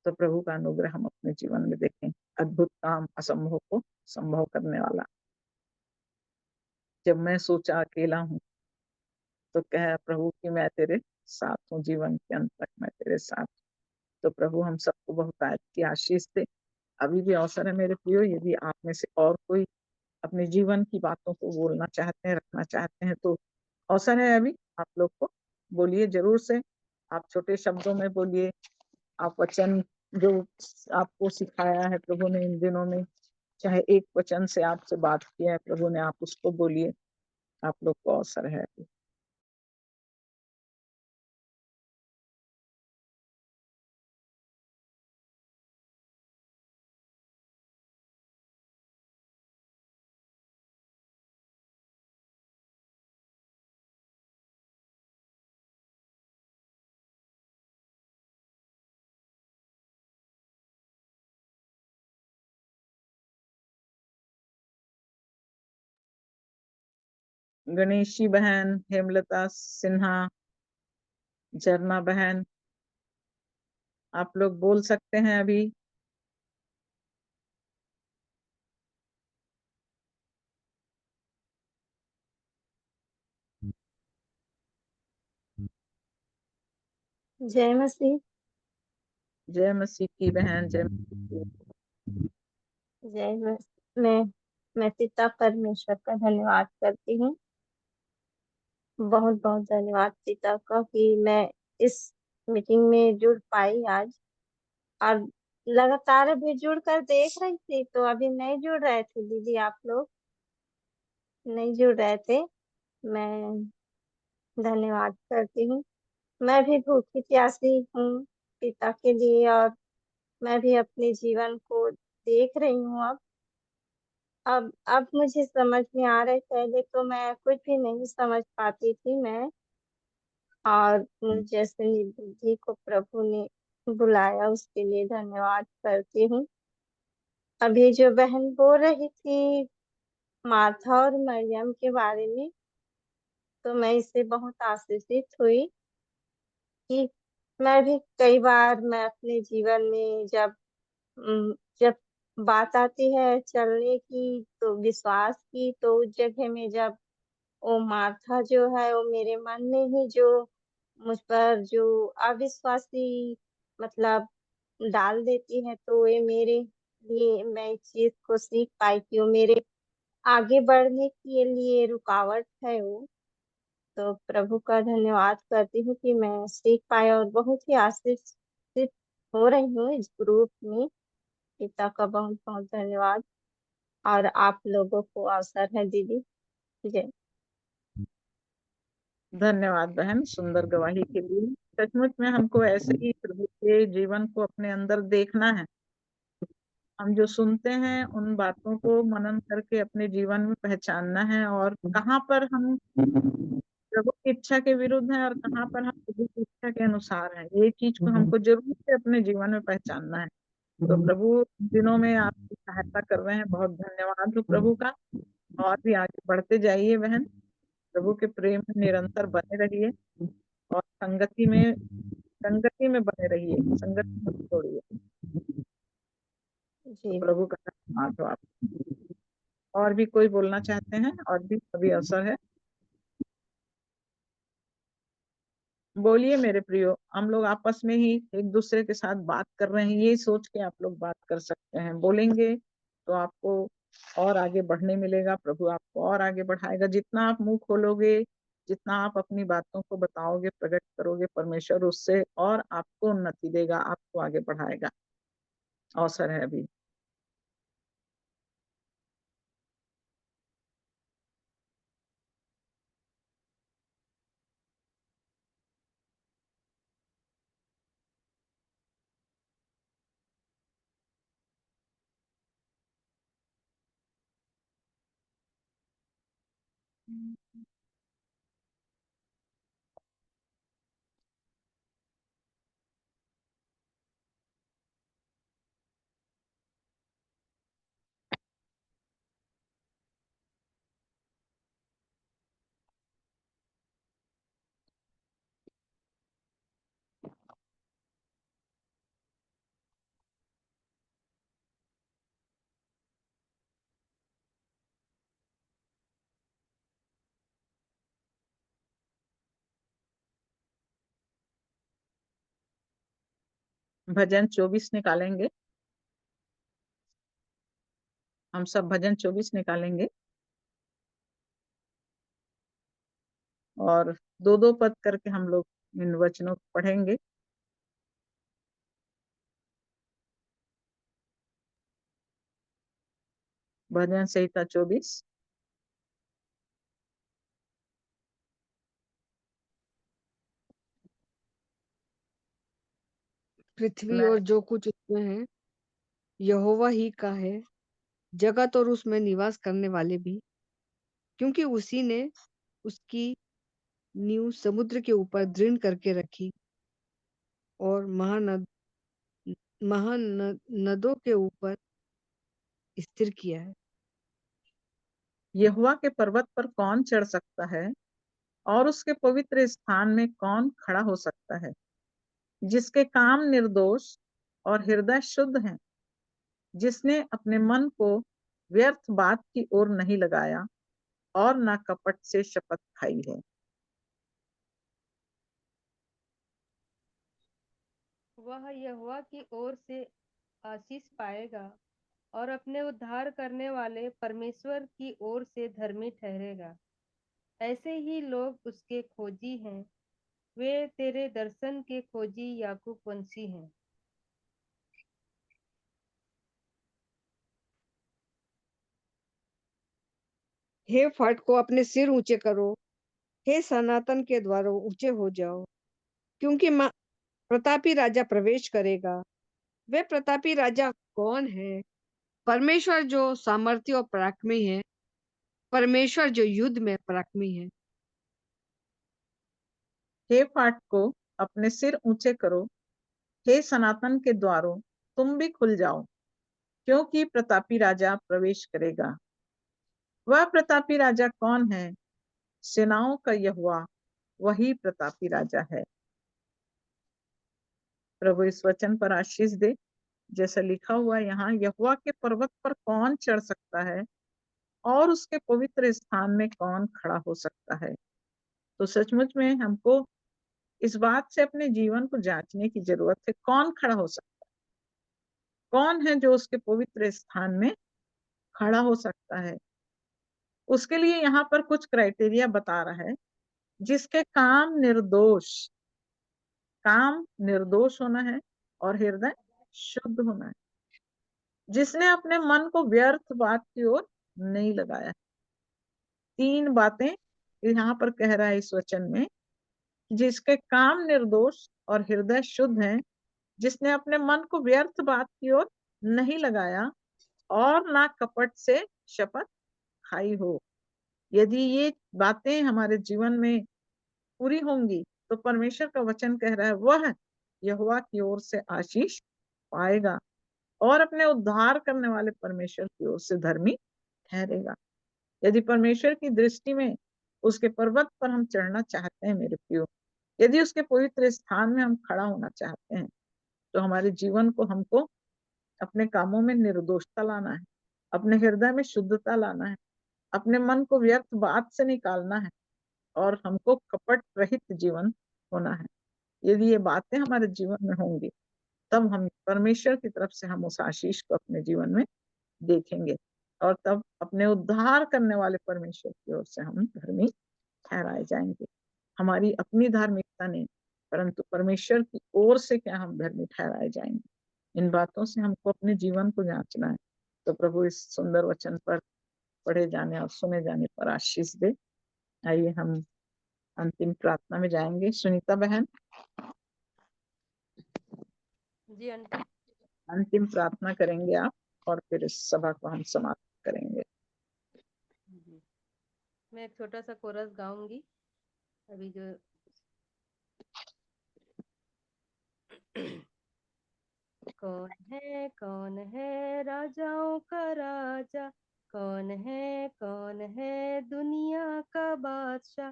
S2: तो प्रभु का अनुग्रह हम अपने जीवन में देखें, अद्भुत काम, असंभव को संभव करने वाला। जब मैं सोचा अकेला हूँ तो कह प्रभु कि मैं तेरे साथ हूँ, जीवन के अंत तक मैं तेरे साथ। तो प्रभु हम सबको बहुतायत की आशीष दे। अभी भी अवसर है मेरे प्रियो, यदि आप में से और कोई अपने जीवन की बातों को बोलना चाहते हैं, रखना चाहते हैं, तो अवसर है अभी। आप लोग को बोलिए जरूर से, आप छोटे शब्दों में बोलिए, आप वचन जो आपको सिखाया है प्रभु ने इन दिनों में, चाहे एक वचन से आपसे बात किया है प्रभु ने, आप उसको बोलिए। आप लोग को अवसर है अभी। गणेशी बहन, हेमलता सिन्हा, झरना बहन, आप लोग बोल सकते हैं अभी।
S4: जय मसीह।
S2: जय मसीह की बहन, जय मसीह की।
S4: जय मसीह। मैं पिता परमेश्वर का धन्यवाद करती हूँ। बहुत बहुत धन्यवाद पिता का कि मैं इस मीटिंग में जुड़ पाई आज। और लगातार अभी जुड़ कर देख रही थी तो अभी नहीं जुड़ रहे थे दीदी, आप लोग नहीं जुड़ रहे थे। मैं धन्यवाद करती हूँ। मैं भी भूखी प्यासी हूँ पिता के लिए, और मैं भी अपने जीवन को देख रही हूँ अब मुझे समझ में आ रहा है। पहले तो मैं कुछ भी नहीं समझ पाती थी मैं, और जैसे निधि को प्रभु ने बुलाया उसके लिए धन्यवाद करती हूँ। अभी जो बहन बोल रही थी मार्था और मरियम के बारे में, तो मैं इससे बहुत आशीषित हुई कि मैं भी कई बार मैं अपने जीवन में जब बात आती है चलने की तो विश्वास की, तो उस जगह में जब वो मार्था जो है वो मेरे मन में ही जो मुझ पर जो अविश्वासी मतलब डाल देती है, तो ये मेरे लिए मैं इस चीज को सीख पाई कि वो मेरे आगे बढ़ने के लिए रुकावट है वो। तो प्रभु का धन्यवाद करती हूँ कि मैं सीख पाई और बहुत ही आशीषित हो रही हूँ इस ग्रुप में। पिता का बहुत बहुत धन्यवाद। और आप लोगों को अवसर है दीदी। जय।
S2: धन्यवाद बहन सुंदर गवाही के लिए। सचमुच में हमको ऐसे ही प्रभु के जीवन को अपने अंदर देखना है। हम जो सुनते हैं उन बातों को मनन करके अपने जीवन में पहचानना है, और कहाँ पर हम प्रभु की इच्छा के विरुद्ध हैं और कहाँ पर हम प्रभु की इच्छा के अनुसार हैं, ये चीज को हमको जरूर से अपने जीवन में पहचानना है। तो प्रभु इन दिनों में आपकी सहायता कर रहे हैं, बहुत धन्यवाद हो प्रभु का। और भी आगे बढ़ते जाइए बहन, प्रभु के प्रेम में निरंतर बने रहिए और संगति में बने रहिए, संगति मत छोड़िए। तो
S4: जी
S2: प्रभु का धन्यवाद हो आप। और भी कोई बोलना चाहते हैं? और भी अभी अवसर है, बोलिए मेरे प्रियो। हम लोग आपस में ही एक दूसरे के साथ बात कर रहे हैं, ये सोच के आप लोग बात कर सकते हैं। बोलेंगे तो आपको और आगे बढ़ने मिलेगा, प्रभु आपको और आगे बढ़ाएगा। जितना आप मुंह खोलोगे, जितना आप अपनी बातों को बताओगे, प्रकट करोगे, परमेश्वर उससे और आपको उन्नति देगा, आपको आगे बढ़ाएगा। अवसर है अभी। भजन 24 निकालेंगे, हम सब भजन 24 निकालेंगे और दो दो पद करके हम लोग इन वचनों को पढ़ेंगे। भजन संहिता 24।
S1: पृथ्वी
S2: मैं
S1: और जो कुछ उसमें है यहोवा ही का है, जगत और उसमें निवास करने वाले भी, क्योंकि उसी ने उसकी नींव समुद्र के ऊपर दृढ़ करके रखी और महानदों के ऊपर स्थिर किया है।
S2: यहोवा के पर्वत पर कौन चढ़ सकता है, और उसके पवित्र स्थान में कौन खड़ा हो सकता है? जिसके काम निर्दोष और हृदय शुद्ध हैं, जिसने अपने मन को व्यर्थ बात की ओर नहीं लगाया और न कपट से शपथ खाई है।
S3: वह यहोवा की ओर से आशीष पाएगा और अपने उद्धार करने वाले परमेश्वर की ओर से धर्मी ठहरेगा। ऐसे ही लोग उसके खोजी हैं, वे तेरे दर्शन के खोजी याकूब वंशी हैं।
S1: हे फाटको अपने सिर ऊंचे करो, हे सनातन के द्वारों ऊंचे हो जाओ, क्योंकि प्रतापी राजा प्रवेश करेगा। वे प्रतापी राजा कौन है? परमेश्वर जो सामर्थ्य और पराक्रमी है, परमेश्वर जो युद्ध में पराक्रमी है।
S2: हे फाटको अपने सिर ऊंचे करो, हे सनातन के द्वारों तुम भी खुल जाओ, क्योंकि प्रतापी राजा प्रवेश करेगा। वह प्रतापी राजा कौन है? सेनाओं का यहोवा, वही प्रतापी राजा है। प्रभु इस वचन पर आशीष दे। जैसा लिखा हुआ है यहाँ, यहोवा के पर्वत पर कौन चढ़ सकता है और उसके पवित्र स्थान में कौन खड़ा हो सकता है? तो सचमुच में हमको इस बात से अपने जीवन को जांचने की जरूरत है, कौन खड़ा हो सकता है, कौन है जो उसके पवित्र स्थान में खड़ा हो सकता है। उसके लिए यहाँ पर कुछ क्राइटेरिया बता रहा है, जिसके काम निर्दोष होना है और हृदय शुद्ध होना है, जिसने अपने मन को व्यर्थ बात की ओर नहीं लगाया। 3 बातें यहाँ पर कह रहा है इस वचन में, जिसके काम निर्दोष और हृदय शुद्ध है, जिसने अपने मन को व्यर्थ बात की ओर नहीं लगाया और ना कपट से शपथ खाई हो। यदि ये बातें हमारे जीवन में पूरी होंगी तो परमेश्वर का वचन कह रहा है वह यहोवा की ओर से आशीष पाएगा और अपने उद्धार करने वाले परमेश्वर की ओर से धर्मी ठहरेगा। यदि परमेश्वर की दृष्टि में उसके पर्वत पर हम चढ़ना चाहते हैं मेरे प्रियो, यदि उसके पवित्र स्थान में हम खड़ा होना चाहते हैं, तो हमारे जीवन को हमको अपने कामों में निर्दोषता लाना है, अपने हृदय में शुद्धता लाना है, अपने मन को व्यर्थ बात से निकालना है और हमको कपट रहित जीवन होना है। यदि ये बातें हमारे जीवन में होंगी तब हम परमेश्वर की तरफ से हम उस आशीष को अपने जीवन में देखेंगे और तब अपने उद्धार करने वाले परमेश्वर की ओर से हम धर्मी ठहराए जाएंगे। हमारी अपनी धार्मिकता नहीं, परंतु परमेश्वर की ओर से क्या हम धर्मी ठहराए जाएंगे। इन बातों से हमको अपने जीवन को जांचना है। तो प्रभु इस सुंदर वचन पर पढ़े जाने और सुने जाने पर आशीष दे। आइए हम अंतिम प्रार्थना में जाएंगे। सुनीता बहन
S3: जी आंटी।
S2: अंतिम प्रार्थना करेंगे आप और फिर इस सभा को हम समाप्त करेंगे।
S3: जी मैं एक छोटा सा कोरस गाऊंगी अभी जो कौन है राजाओं का राजा, कौन है दुनिया का बादशाह,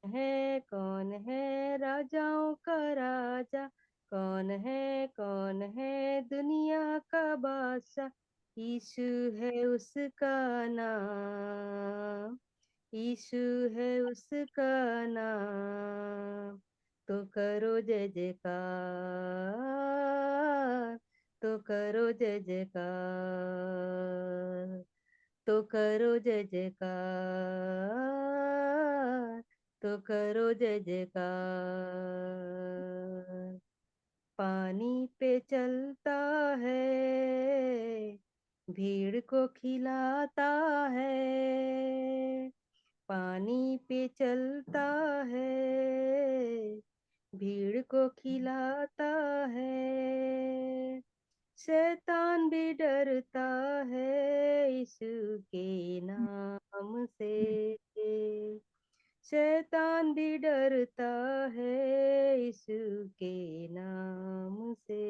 S3: कौन है राजाओं का राजा, कौन है दुनिया का बादशाह। यीशु है उसका नाम, यीशु है उसका नाम। तो करो जय जयकार, तो करो जय जयकार, तो करो जय जयकार, तो करो जय जयकार। पानी पे चलता है, भीड़ को खिलाता है, पानी पे चलता है, भीड़ को खिलाता है। शैतान भी डरता है यीशु के नाम से, शैतान भी डरता है यीशु के नाम से।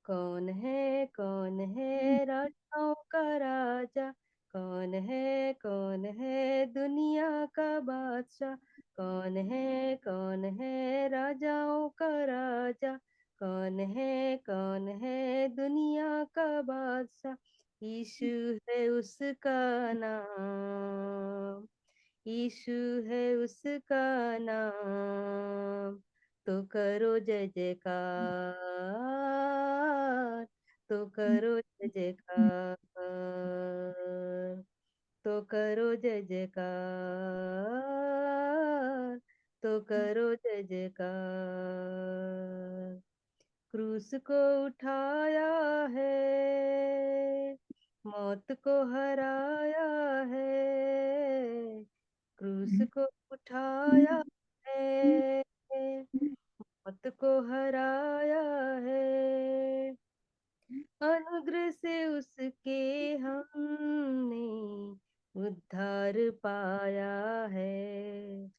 S3: कौन है राजाओं का राजा, कौन है दुनिया का बादशाह, कौन है राजाओं का राजा, कौन है दुनिया का बादशाह। यीशु है उसका नाम, यीशु है उसका नाम। तो करो जय जयकार, तो करो जय जयकार, तो करो जय जयकार, तो करो जय जयकार। क्रूस को उठाया है, मौत को हराया है, क्रूस को उठाया है, मौत को हराया है। अनुग्रह से उसके हमने उद्धार पाया है,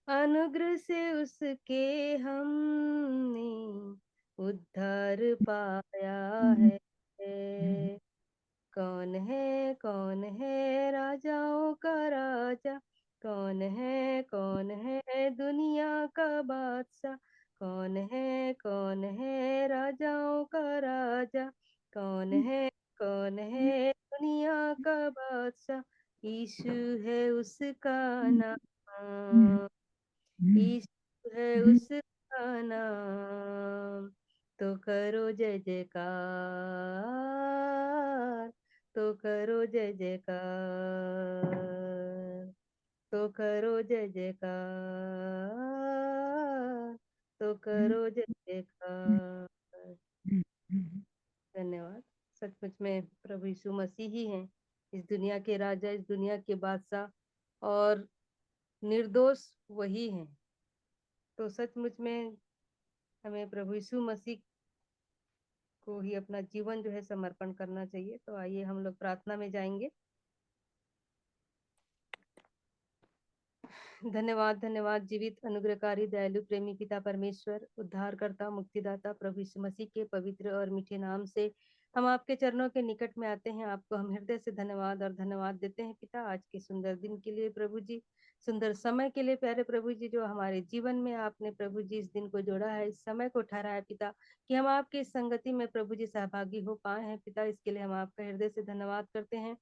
S3: अनुग्रह से उसके हमने उद्धार पाया है। कौन है राजाओं का राजा, कौन है दुनिया का बादशाह, कौन है राजाओं का राजा, कौन है दुनिया का बादशाह। यीशु है उसका नाम, ईश्वर है उसका नाम, तो करो जय जयकार, तो करो जय जयकार, तो करो जय जयकार, तो करो जय जयकार। धन्यवाद। सचमुच में प्रभु यीशु मसीह ही हैं इस दुनिया के राजा, इस दुनिया के बादशाह, और निर्दोष वही हैं। तो सचमुच में हमें प्रभु यीशु मसीह को ही अपना जीवन जो है समर्पण करना चाहिए। तो आइए हम लोग प्रार्थना में जाएंगे। धन्यवाद, धन्यवाद जीवित अनुग्रहकारी दयालु प्रेमी पिता परमेश्वर, उद्धारकर्ता मुक्तिदाता प्रभु यीशु मसीह के पवित्र और मीठे नाम से हम आपके चरणों के निकट में आते हैं। आपको हम हृदय से धन्यवाद और धन्यवाद देते हैं पिता, आज के सुंदर दिन के लिए प्रभु जी, सुंदर समय के लिए प्यारे प्रभु जी, जो हमारे जीवन में आपने प्रभु जी इस दिन को जोड़ा है, इस समय को ठहराया है पिता, कि हम आपकी इस संगति में प्रभु जी सहभागी हो पाए हैं पिता। इसके लिए हम आपका हृदय से धन्यवाद करते हैं,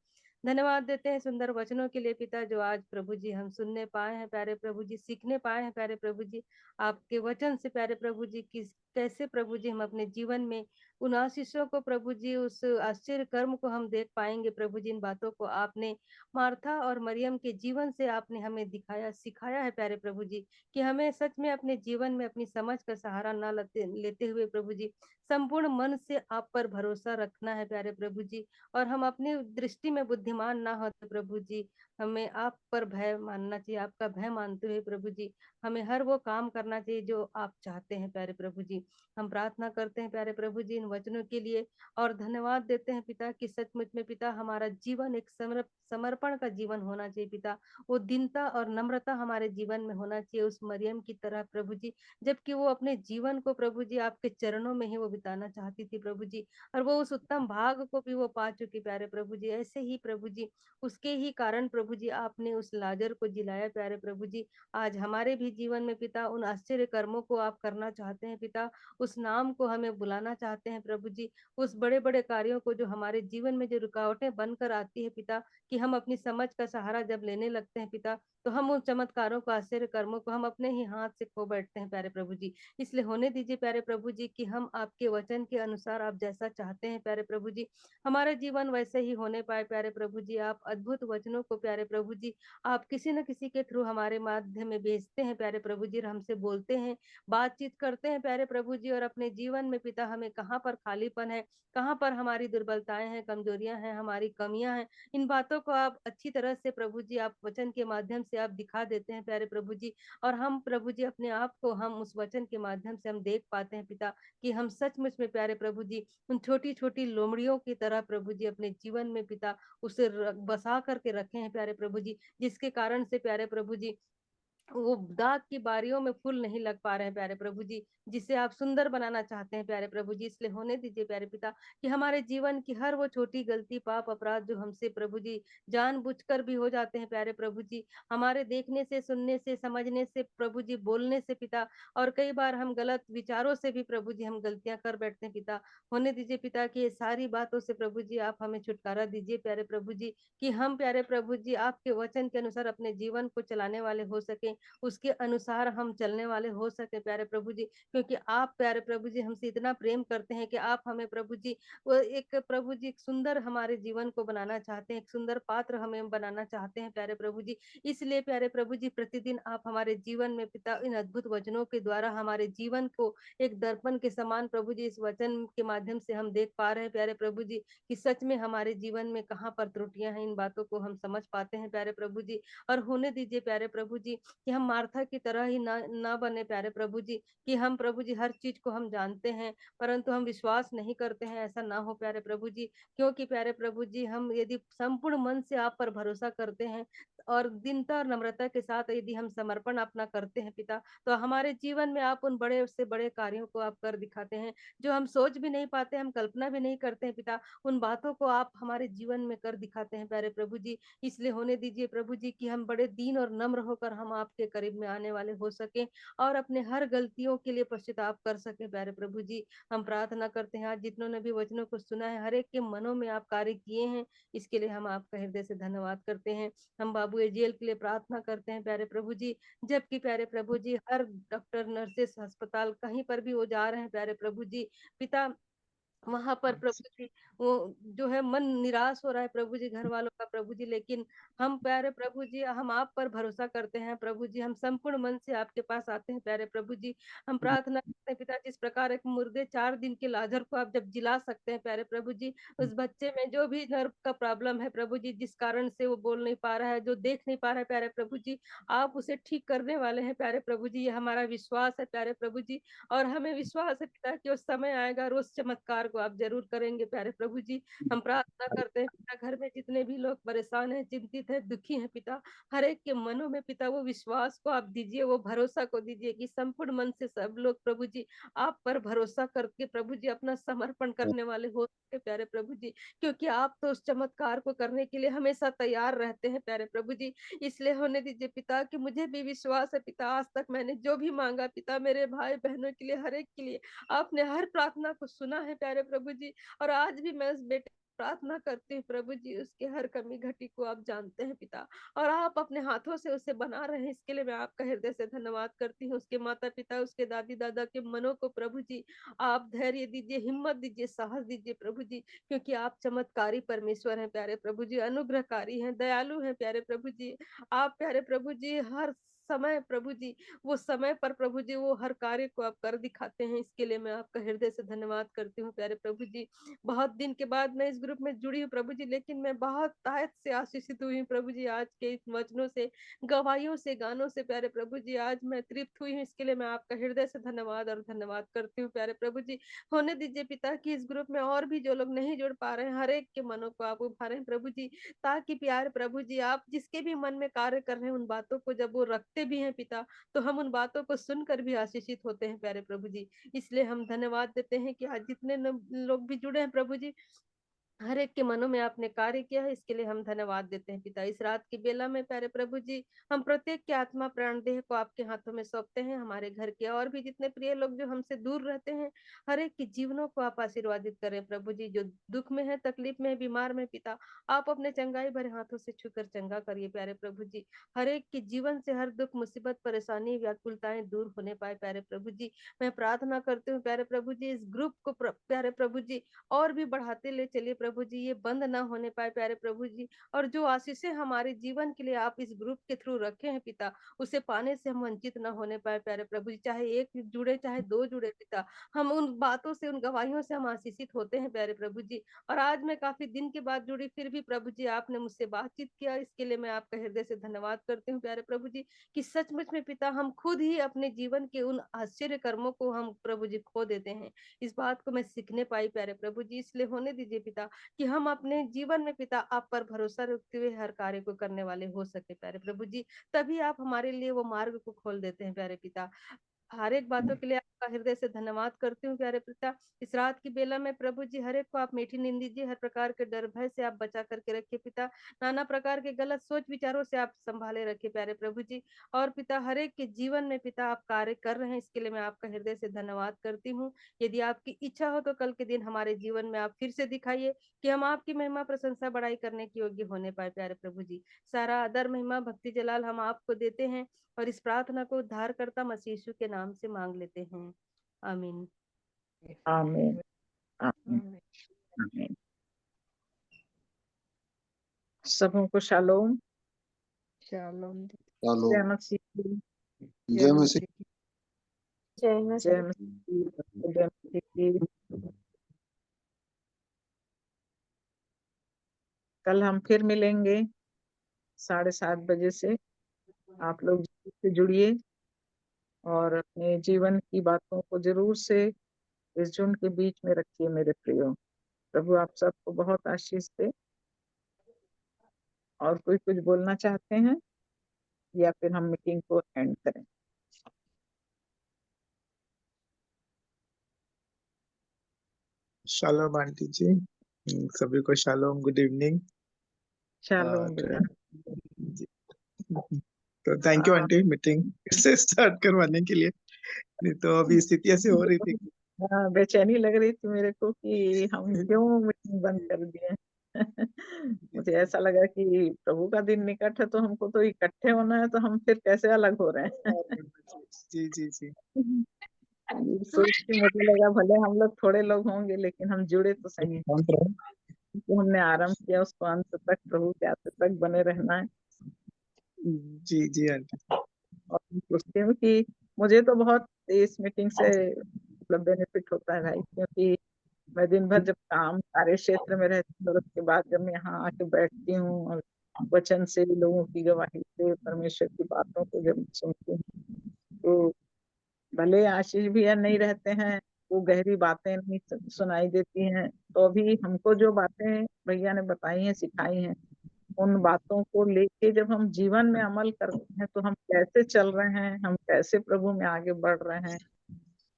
S3: धन्यवाद देते हैं सुंदर वचनों के लिए पिता, जो आज प्रभु जी हम सुनने पाए हैं प्यारे प्रभु जी, सीखने पाए हैं प्यारे प्रभु जी, आपके वचन से प्यारे प्रभु जी, किस कैसे प्रभु जी हम अपने जीवन में उन आशीषों को प्रभु जी, उस आश्चर्य कर्म को हम देख पाएंगे प्रभु जी। इन बातों को आपने मार्था और मरियम के जीवन से आपने हमें दिखाया, सिखाया है प्यारे प्रभु जी, कि हमें सच में अपने जीवन में अपनी समझ का सहारा ना लेते हुए प्रभु जी, संपूर्ण मन से आप पर भरोसा रखना है प्यारे प्रभु जी, और हम अपनी दृष्टि में बुद्धिमान ना होते प्रभु जी, हमें आप पर भय मानना चाहिए, आपका भय मानते हुए प्रभु जी हमें हर वो काम करना चाहिए जो आप चाहते हैं प्यारे प्रभु जी। हम प्रार्थना करते हैं प्यारे प्रभु जी इन वचनों के लिए, और धन्यवाद देते हैं पिता कि सचमुच में पिता हमारा जीवन एक समर्पण का जीवन होना चाहिए पिता, वो दीनता और नम्रता हमारे जीवन में होना चाहिए उस मरियम की तरह प्रभु जी, जबकि वो अपने जीवन को प्रभु जी आपके चरणों में ही वो बिताना चाहती थी प्रभु जी, और वो उस उत्तम भाग को भी वो पा चुकी प्यारे प्रभु जी। ऐसे ही प्रभु जी उसके ही कारण प्रभु जी आपने उस लाजर को जिलाया प्यारे प्रभु जी। आज हमारे भी जीवन में पिता उन आश्चर्य कर्मों को आप करना चाहते हैं पिता, उस नाम को हमें बुलाना चाहते हैं प्रभु जी, उस बड़े बड़े कार्यों को जो हमारे जीवन में जो रुकावटें बनकर आती है पिता, कि हम अपनी समझ का सहारा जब लेने लगते हैं पिता, तो हम उन चमत्कारों को, आश्चर्य कर्मों को हम अपने ही हाथ से खो बैठते हैं प्यारे प्रभु जी। इसलिए होने दीजिए प्यारे प्रभु जी कि हम आपके वचन के अनुसार आप जैसा चाहते हैं प्यारे प्रभु जी, हमारा जीवन वैसे ही होने पाए प्यारे प्रभु जी। आप अद्भुत वचनों को प्यारे प्रभु जी आप किसी न किसी के थ्रू हमारे माध्यम में भेजते हैं प्यारे प्रभु जी, और हमसे बोलते हैं, बातचीत करते हैं प्यारे प्रभु जी, और अपने जीवन में पिता हमें कहाँ पर खालीपन है, कहाँ पर हमारी दुर्बलताएं हैं, कमजोरियां हैं, हमारी कमियां हैं, इन बातों को आप अच्छी तरह से प्रभु जी आप वचन के माध्यम से आप दिखा देते हैं प्यारे प्रभु जी, और हम प्रभु जी अपने आप को हम उस वचन के माध्यम से हम देख पाते हैं पिता, कि हम सचमुच में प्यारे प्रभु जी उन छोटी छोटी लोमड़ियों की तरह प्रभु जी अपने जीवन में पिता उसे बसा करके रखे हैं प्यारे प्रभु जी, जिसके कारण से प्यारे प्रभु जी वो दाग की बारियों में फूल नहीं लग पा रहे हैं प्यारे प्रभु जी, जिसे आप सुंदर बनाना चाहते हैं प्यारे प्रभु जी। इसलिए होने दीजिए प्यारे पिता कि हमारे जीवन की हर वो छोटी गलती, पाप, अपराध जो हमसे प्रभु जी जानबूझकर भी हो जाते हैं प्यारे प्रभु जी, हमारे देखने से, सुनने से, समझने से प्रभु जी, बोलने से पिता, और कई बार हम गलत विचारों से भी प्रभु जी हम गलतियां कर बैठते हैं पिता। होने दीजिए पिता कि ये सारी बातों से प्रभु जी आप हमें छुटकारा दीजिए प्यारे प्रभु जी, कि हम प्यारे प्रभु जी आपके वचन के अनुसार अपने जीवन को चलाने वाले हो सके, उसके अनुसार हम चलने वाले हो सके प्यारे प्रभु जी, क्योंकि आप प्यारे प्रभु जी हमसे इतना प्रेम करते हैं कि आप हमें प्रभु जी वो एक प्रभु जी एक सुंदर हमारे जीवन को बनाना चाहते हैं, एक सुंदर पात्र हमें बनाना चाहते हैं प्यारे प्रभु जी। इसलिए प्यारे प्रभु जी प्रतिदिन आप हमारे जीवन में पिता इन अद्भुत वचनों के द्वारा हमारे जीवन को एक दर्पण के समान प्रभु जी इस वचन के माध्यम से हम देख पा रहे हैं प्यारे प्रभु जी, कि सच में हमारे जीवन में कहाँ पर त्रुटियां हैं, इन बातों को हम समझ पाते हैं प्यारे प्रभु जी। और होने दीजिए प्यारे प्रभु जी कि हम मार्था की तरह ही ना बने प्यारे प्रभु जी, कि हम प्रभु जी हर चीज को हम जानते हैं परंतु हम विश्वास नहीं करते हैं, ऐसा ना हो प्यारे प्रभु जी, क्योंकि प्यारे प्रभु जी हम यदि संपूर्ण मन से आप पर भरोसा करते हैं और दीनता और नम्रता के साथ यदि हम समर्पण अपना करते हैं पिता, तो हमारे जीवन में आप उन बड़े से बड़े कार्यों को आप कर दिखाते हैं, जो हम सोच भी नहीं पाते, हम कल्पना भी नहीं करते हैं पिता, उन बातों को आप हमारे जीवन में कर दिखाते हैं प्यारे प्रभु जी। इसलिए होने दीजिए प्रभु जी कि हम बड़े दीन और नम्र होकर हम आपके आपके करीब में आने वाले हो सके और अपने हर गलतियों के लिए पश्चाताप कर सके प्यारे प्रभु जी। हम प्रार्थना करते हैं आज जितनों ने भी वचनों को सुना है, हर एक के मनों में आप कार्य किए हैं, इसके लिए हम आपका हृदय से धन्यवाद करते हैं। हम बाबू एजेल के लिए प्रार्थना करते हैं प्यारे प्रभु जी, जबकि प्यारे प्रभु जी हर डॉक्टर, नर्सेस, अस्पताल कहीं पर भी वो जा रहे हैं प्यारे प्रभु जी, पिता वहां पर प्रभु जी वो जो है मन निराश हो रहा है प्रभु जी घर वालों का प्रभु जी, लेकिन हम प्यारे प्रभु जी हम आप पर भरोसा करते हैं प्रभु जी, हम संपूर्ण मन से आपके पास आते हैं प्यारे प्रभु जी। हम प्रार्थना करते हैं पिता, जिस प्रकार एक मुर्दे 4 दिन के लाजर को आप जब जिला सकते हैं प्यारे प्रभु जी, उस बच्चे में जो भी नर्व का प्रॉब्लम है प्रभु जी, जिस कारण से वो बोल नहीं पा रहा है, जो देख नहीं पा रहा है प्यारे प्रभु जी, आप उसे ठीक करने वाले हैं प्यारे प्रभु जी, ये हमारा विश्वास है प्यारे प्रभु जी। और हमें विश्वास है पिता कि उस समय आएगा रोज चमत्कार को आप जरूर करेंगे प्यारे प्रभु जी। हम प्रार्थना करते हैं पिता, घर में जितने भी लोग परेशान हैं, चिंतित हैं, दुखी हैं पिता, हर एक के मनों में पिता वो विश्वास को आप दीजिए, वो भरोसा को दीजिए कि संपूर्ण मन से सब लोग प्रभु जी आप पर भरोसा करके प्रभु जी अपना समर्पण करने वाले हो सके प्यारे प्रभु जी, क्योंकि आप तो उस चमत्कार को करने के लिए हमेशा तैयार रहते हैं प्यारे प्रभु जी। इसलिए होने दीजिए पिता कि मुझे भी विश्वास है पिता, आज तक मैंने जो भी मांगा पिता, मेरे भाई बहनों के लिए, हर एक के लिए आपने हर प्रार्थना को सुना है प्यारे प्रभु जी। और आज भी मैं उस बेटे प्रार्थना करती हूँ प्रभु जी, उसके हर कमी घटी को आप जानते हैं पिता, और आप अपने हाथों से उसे बना रहे हैं, इसके लिए मैं आपका हृदय से धन्यवाद करती हूँ। उसके माता पिता, उसके दादी दादा के मनों को प्रभु जी आप धैर्य दीजिए, हिम्मत दीजिए, साहस दीजिए प्रभु जी, क्योंकि आप चमत्कारी परमेश्वर हैं प्यारे प्रभु जी, अनुग्रहकारी हैं, दयालु हैं प्यारे प्रभु जी। आप प्यारे प्रभु जी हर समय प्रभु जी वो समय पर प्रभु जी वो हर कार्य को आप कर दिखाते हैं, इसके लिए मैं आपका हृदय से धन्यवाद करती हूँ प्यारे प्रभु जी। बहुत दिन के बाद मैं इस ग्रुप में जुड़ी हूँ प्रभु जी, लेकिन मैं बहुत तायत से आशीषित हुई हूँ प्रभु जी, आज के इस वचनों से, गवाहियों से, गानों से प्यारे प्रभु जी, आज मैं तृप्त हुई हूँ, इसके लिए मैं आपका हृदय से धन्यवाद और धन्यवाद करती हूँ प्यारे प्रभु जी। होने दीजिए पिता कि इस ग्रुप में और भी जो लोग नहीं जुड़ पा रहे हैं, हर एक के मनों को आप उभारें प्रभु जी, ताकि प्यारे प्रभु जी आप जिसके भी मन में कार्य कर रहे हैं उन बातों को जब वो रखते भी हैं पिता, तो हम उन बातों को सुनकर भी आशीषित होते हैं प्यारे प्रभु जी। इसलिए हम धन्यवाद देते हैं कि आज जितने लोग भी जुड़े हैं प्रभु जी, हर एक के मनों में आपने कार्य किया है, इसके लिए हम धन्यवाद देते हैं पिता। इस रात की बेला में प्यारे प्रभु जी हम प्रत्येक के आत्मा प्राण देह को आपके हाथों में सौंपते हैं, हमारे घर के और भी जितने प्रिय लोग जो हमसे दूर रहते हैं, हर एक के जीवनों को आप आशीर्वादित करें प्रभु जी, जो दुख में है, तकलीफ में है, बीमार में पिता, आप अपने चंगाई भरे हाथों से छूकर चंगा करिए प्यारे प्रभु जी। हर एक के जीवन से हर दुख, मुसीबत, परेशानी, व्याकुलताएं दूर होने पाए प्यारे प्रभु जी। मैं प्रार्थना करती हूँ प्यारे प्रभु जी इस ग्रुप को प्यारे प्रभु जी और भी बढ़ाते ले चलिए प्रभु जी, ये बंद ना होने पाए प्यारे प्रभु जी। और जो आशीषें हमारे जीवन के लिए आप इस ग्रुप के थ्रू रखे हैं पिता, उसे पाने से हम वंचित ना होने पाए प्यारे प्रभु जी, चाहे एक जुड़े चाहे दो जुड़े पिता, हम उन बातों से, उन गवाहियों से हम आशीषित होते हैं प्यारे प्रभु जी। और आज मैं काफी दिन के बाद जुड़ी, फिर भी प्रभु जी आपने मुझसे बातचीत किया, इसके लिए मैं आपका हृदय से धन्यवाद करती हूँ प्यारे प्रभु जी, कि सचमुच में पिता हम खुद ही अपने जीवन के उन आश्चर्य कर्मों को हम प्रभु जी खो देते हैं। इस बात को मैं सीखने पाई प्यारे प्रभु जी, इसलिए होने दीजिए पिता कि हम अपने जीवन में पिता आप पर भरोसा रखते हुए हर कार्य को करने वाले हो सके प्यारे प्रभु जी, तभी आप हमारे लिए वो मार्ग को खोल देते हैं प्यारे पिता। हर एक बातों के लिए आपका हृदय से धन्यवाद करती हूँ प्यारे पिता। इस रात की बेला में प्रभु जी हर एक को आप मीठी नींद दीजिए, हर प्रकार के डर भय से आप बचा करके रखिए पिता, नाना प्रकार के गलत सोच विचारों से आप संभाले रखिए प्यारे प्रभु जी। और पिता हर एक के जीवन में पिता आप कार्य कर रहे हैं, इसके लिए मैं आपका हृदय से धन्यवाद करती हूँ। यदि आपकी इच्छा हो तो कल के दिन हमारे जीवन में आप फिर से दिखाइए कि हम आपकी महिमा, प्रशंसा, बड़ाई करने के योग्य होने पाए प्यारे प्रभु जी। सारा आदर, महिमा, भक्ति, जलाल हम आपको देते हैं और इस प्रार्थना को उद्धारकर्ता मसीह यीशु के नाम से मांग लेते हैं, आमीन।
S2: आमीन, आमीन, आमीन। सबों को शालोम।
S1: शालोम।
S2: जय मसीह की,
S5: जय मसीह।
S4: जय
S2: जय
S4: मसीह।
S2: मसीह की, जय मसीह की। कल हम फिर मिलेंगे 7:30 बजे से। आप लोग जरूर से जुड़िए और अपने जीवन की बातों को जरूर से इस झुंड के बीच में रखिए मेरे प्रियो। प्रभु आप सबको बहुत आशीष दे। और कोई कुछ बोलना चाहते हैं या फिर हम मीटिंग को एंड करें?
S5: शालोम आंटी जी, सभी को शालोम, गुड इवनिंग।
S2: शालोम बेटा।
S5: तो थैंक यू
S2: हाँ।
S5: आंटी मीटिंग फिर से स्टार्ट करवाने के लिए, नहीं तो अभी स्थिति ऐसी हो रही थी।
S2: हाँ, बेचैनी लग रही थी मेरे को कि हम क्यों मीटिंग बंद कर दिए। मुझे ऐसा लगा कि प्रभु का दिन निकट है तो हमको तो इकट्ठे होना है, तो हम फिर कैसे अलग हो रहे हैं।
S5: जी जी जी
S2: ये सोच के मुझे लगा भले हम लोग थोड़े लोग होंगे लेकिन हम जुड़े तो सही हैं। जो हमने आरंभ किया उसको अंत तक, प्रभु के अंत तक बने रहना है।
S5: जी जी आंटी।
S2: और मैं सोचती हूँ कि मुझे तो बहुत इस मीटिंग से मतलब बेनिफिट होता है भाई, क्योंकि मैं दिन भर जब काम कार्य क्षेत्र में रहती हूँ और उसके बाद जब मैं यहाँ आके बैठती हूँ और वचन से लोगों की गवाही से परमेश्वर की बातों को जब सुनती हूँ, तो भले आशीष भैया नहीं रहते हैं, वो गहरी बातें नहीं सुनाई देती हैं, तो अभी हमको जो बातें भैया ने बताई हैं, सिखाई हैं, उन बातों को लेके जब हम जीवन में अमल करते हैं तो हम कैसे चल रहे हैं, हम कैसे प्रभु में आगे बढ़ रहे हैं,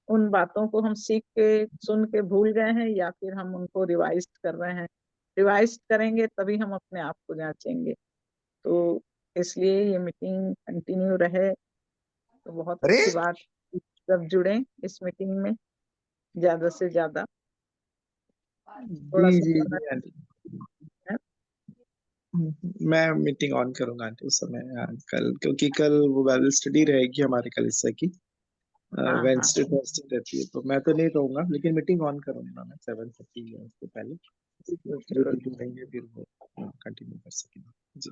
S2: उन बातों को हम सीख के सुन के भूल गए हैं या फिर हम उनको रिवाइज कर रहे हैं। रिवाइज करेंगे तभी हम अपने आप को जांचेंगे। तो इसलिए ये मीटिंग कंटिन्यू रहे तो बहुत
S5: अरे
S2: अच्छी बात। सब जुड़े इस मीटिंग में ज्यादा से ज्यादा, थोड़ा
S5: जी
S2: सा
S5: जी
S2: पढ़ना
S5: जी आंटी,
S2: है।
S5: मैं मीटिंग ऑन करूंगा आंटी उस समय। हाँ, कल क्योंकि कल वो बाइबल स्टडी रहेगी हमारे कलीसिया की,
S2: हाँ हाँ
S5: वेंसडे थर्सडे रहती है, तो मैं तो नहीं रहूंगा लेकिन मीटिंग ऑन करूंगा मैं 7:30 उसके पहले, जो भी जुड़ेंगे फिर वो कंटिन्यू कर सकेंगे। जी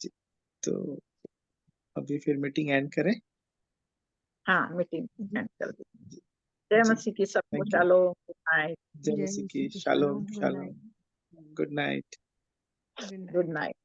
S5: जी, तो अभी फिर मीटिंग एंड करें।
S2: हाँ, मीटिंग एंड कर दी। जय
S5: जी
S2: मसीह की, सबको
S5: thank you.
S2: Shalom, good night.
S5: जय मसीह की, shalom
S1: good
S5: shalom,
S1: night.
S5: Good night.
S1: Good night.
S2: Good night.